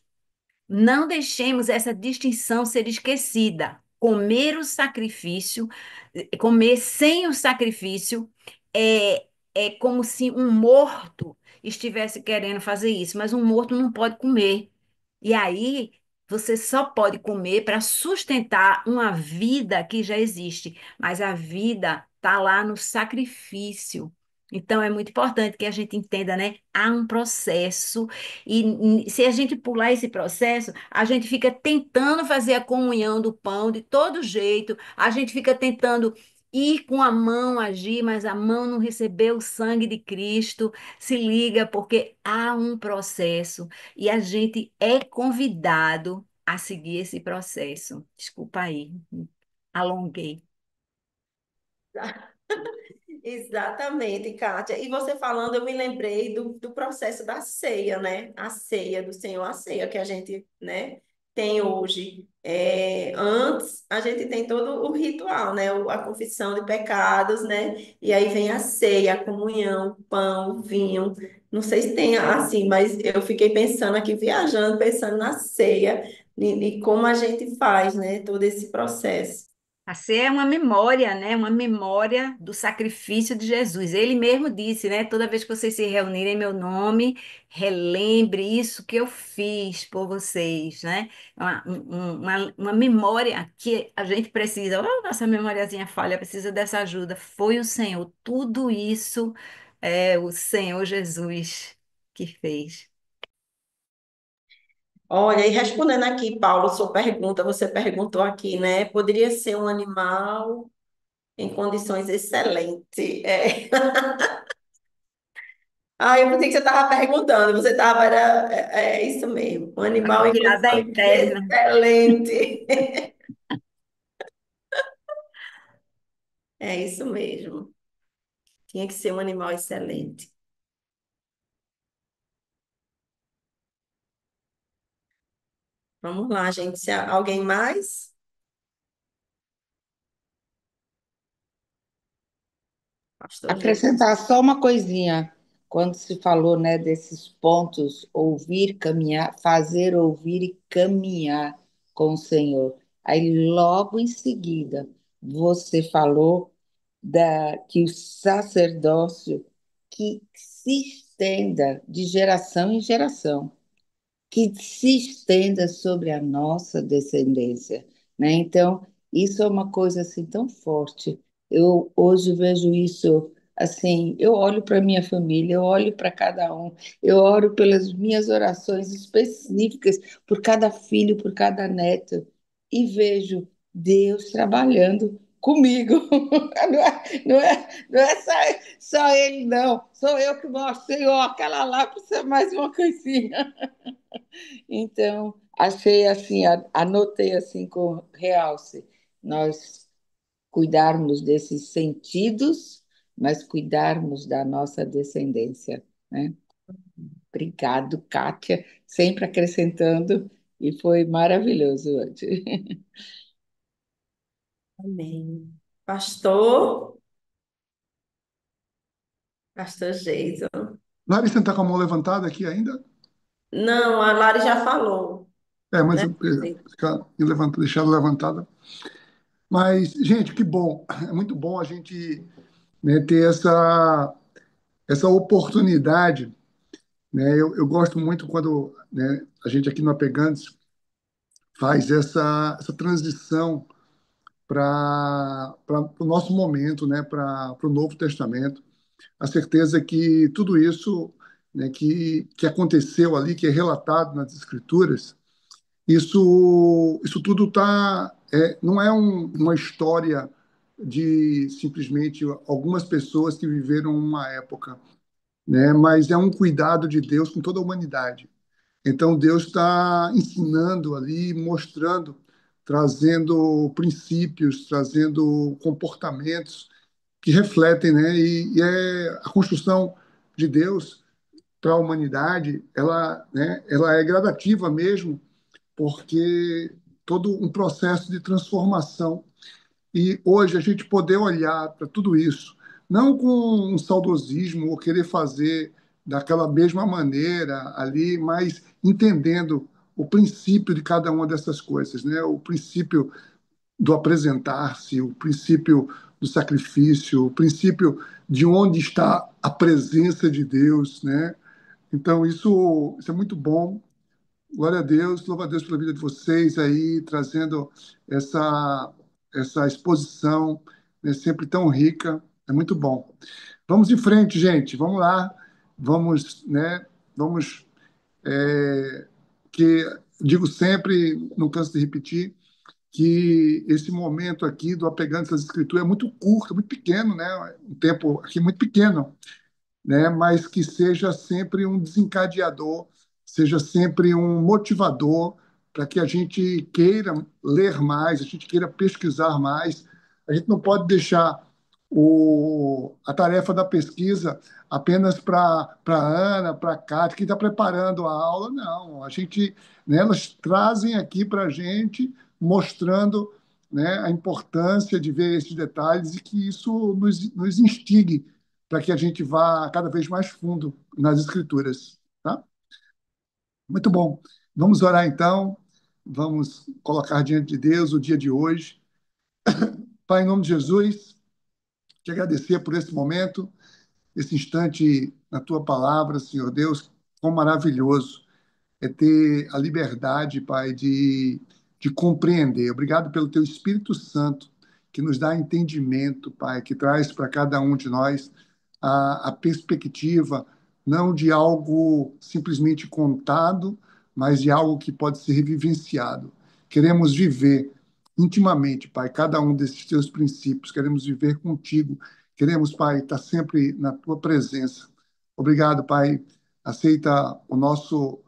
Speaker 4: Não deixemos essa distinção ser esquecida. Comer o sacrifício, comer sem o sacrifício é como se um morto estivesse querendo fazer isso, mas um morto não pode comer. E aí você só pode comer para sustentar uma vida que já existe, mas a vida está lá no sacrifício. Então é muito importante que a gente entenda, né? Há um processo e se a gente pular esse processo, a gente fica tentando fazer a comunhão do pão de todo jeito, a gente fica tentando ir com a mão agir, mas a mão não recebeu o sangue de Cristo. Se liga, porque há um processo e a gente é convidado a seguir esse processo. Desculpa aí, alonguei.
Speaker 1: Exatamente, Kátia. E você falando, eu me lembrei do processo da ceia, né? A ceia do Senhor, a ceia que a gente, né, tem hoje. Antes, a gente tem todo o ritual, né? A confissão de pecados, né? E aí vem a ceia, a comunhão, o pão, o vinho. Não sei se tem assim, mas eu fiquei pensando aqui, viajando, pensando na ceia e como a gente faz, né? Todo esse processo.
Speaker 4: A ceia é uma memória, né? Uma memória do sacrifício de Jesus. Ele mesmo disse, né? Toda vez que vocês se reunirem em meu nome, relembre isso que eu fiz por vocês, né? Uma memória que a gente precisa. Oh, nossa memoriazinha falha, precisa dessa ajuda. Foi o Senhor. Tudo isso é o Senhor Jesus que fez.
Speaker 1: Olha, e respondendo aqui, Paulo, sua pergunta, você perguntou aqui, né? Poderia ser um animal em condições excelentes. Ah, eu pensei que você estava perguntando, você estava, é isso mesmo, um animal em
Speaker 4: Aqui lá da
Speaker 1: condições
Speaker 4: eterna.
Speaker 1: excelentes. É isso mesmo. Tinha que ser um animal excelente. Vamos lá, gente. Se alguém mais? Pastor Gênesis.
Speaker 2: Acrescentar só uma coisinha, quando se falou, né, desses pontos, ouvir, caminhar, fazer, ouvir e caminhar com o Senhor. Aí, logo em seguida, você falou que o sacerdócio que se estenda de geração em geração, que se estenda sobre a nossa descendência, né? Então, isso é uma coisa assim tão forte. Eu hoje vejo isso assim, eu olho para minha família, eu olho para cada um, eu oro pelas minhas orações específicas por cada filho, por cada neto e vejo Deus trabalhando comigo. Não é só ele, não. Sou eu que mostro, Senhor, aquela lá precisa mais uma coisinha. Então, achei assim, anotei assim com realce, nós cuidarmos desses sentidos, mas cuidarmos da nossa descendência, né? Obrigado, Kátia, sempre acrescentando, e foi maravilhoso hoje.
Speaker 1: Amém. Pastor, Pastor Jason.
Speaker 5: Larissa está com a mão levantada aqui ainda?
Speaker 1: Não, a Lari já falou,
Speaker 5: É, mas
Speaker 1: né?
Speaker 5: deixar ela levantada. Mas, gente, que bom. É muito bom a gente, né, ter essa oportunidade. Né? Eu gosto muito quando, né, a gente aqui no Apegantes faz essa transição para o nosso momento, né, para o Novo Testamento. A certeza que tudo isso, né, que aconteceu ali, que é relatado nas Escrituras, isso tudo não é uma história de simplesmente algumas pessoas que viveram uma época, né? Mas é um cuidado de Deus com toda a humanidade. Então Deus está ensinando ali, mostrando, trazendo princípios, trazendo comportamentos que refletem, né? E é a construção de Deus para a humanidade, ela é gradativa mesmo, porque todo um processo de transformação. E hoje a gente poder olhar para tudo isso, não com um saudosismo ou querer fazer daquela mesma maneira ali, mas entendendo o princípio de cada uma dessas coisas, né? O princípio do apresentar-se, o princípio do sacrifício, o princípio de onde está a presença de Deus, né? Então isso é muito bom. Glória a Deus, louva a Deus pela vida de vocês aí, trazendo essa, essa exposição, né, sempre tão rica. É muito bom. Vamos em frente, gente. Vamos lá. Vamos, né? Vamos, que digo sempre, não canso de repetir, que esse momento aqui do Apegando às Escrituras é muito curto, muito pequeno, né? Um tempo aqui muito pequeno, né? Mas que seja sempre um desencadeador, seja sempre um motivador para que a gente queira ler mais, a gente queira pesquisar mais. A gente não pode deixar a tarefa da pesquisa apenas para a Ana, para a Cátia, que está preparando a aula. Não, a gente, né, elas trazem aqui para a gente, mostrando, né, a importância de ver esses detalhes e que isso nos instigue para que a gente vá cada vez mais fundo nas escrituras, tá? Muito bom. Vamos orar então. Vamos colocar diante de Deus o dia de hoje. Pai, em nome de Jesus, te agradecer por esse momento, esse instante na tua palavra, Senhor Deus, quão maravilhoso é ter a liberdade, Pai, de compreender. Obrigado pelo teu Espírito Santo, que nos dá entendimento, Pai, que traz para cada um de nós a perspectiva não de algo simplesmente contado, mas de algo que pode ser vivenciado. Queremos viver intimamente, Pai, cada um desses teus princípios. Queremos viver contigo. Queremos, Pai, estar sempre na tua presença. Obrigado, Pai. Aceita o nosso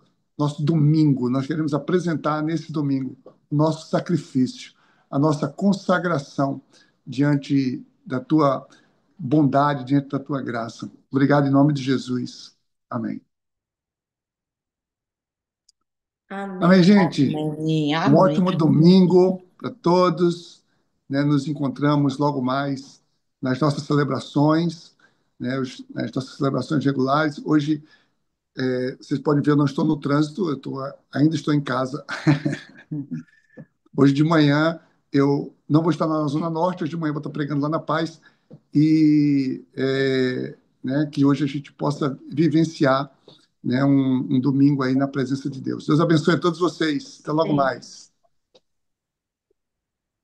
Speaker 5: domingo. Nós queremos apresentar nesse domingo o nosso sacrifício, a nossa consagração diante da tua bondade, diante da tua graça. Obrigado em nome de Jesus. Amém. Amém,
Speaker 1: Amém.
Speaker 5: gente.
Speaker 2: Amém,
Speaker 5: Um
Speaker 2: amém.
Speaker 5: ótimo domingo para todos. Né? Nos encontramos logo mais nas nossas celebrações, né? Nas nossas celebrações regulares. Hoje, vocês podem ver, eu não estou no trânsito, ainda estou em casa. Hoje de manhã eu não vou estar na Zona Norte, hoje de manhã eu vou estar pregando lá na Paz e né, que hoje a gente possa vivenciar, né, um domingo aí na presença de Deus. Deus abençoe a todos vocês. Até logo
Speaker 1: Amém.
Speaker 5: mais.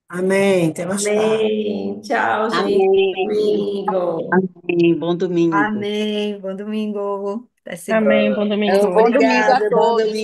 Speaker 2: Amém. Até mais tarde.
Speaker 1: Amém. Tchau, gente.
Speaker 3: Amém.
Speaker 1: Domingo.
Speaker 3: Amém. Bom domingo.
Speaker 4: Amém. Bom domingo. Até
Speaker 6: Amém,
Speaker 4: segunda.
Speaker 6: bom domingo.
Speaker 3: Bom domingo a
Speaker 4: Obrigada. Bom
Speaker 3: todos.
Speaker 4: domingo.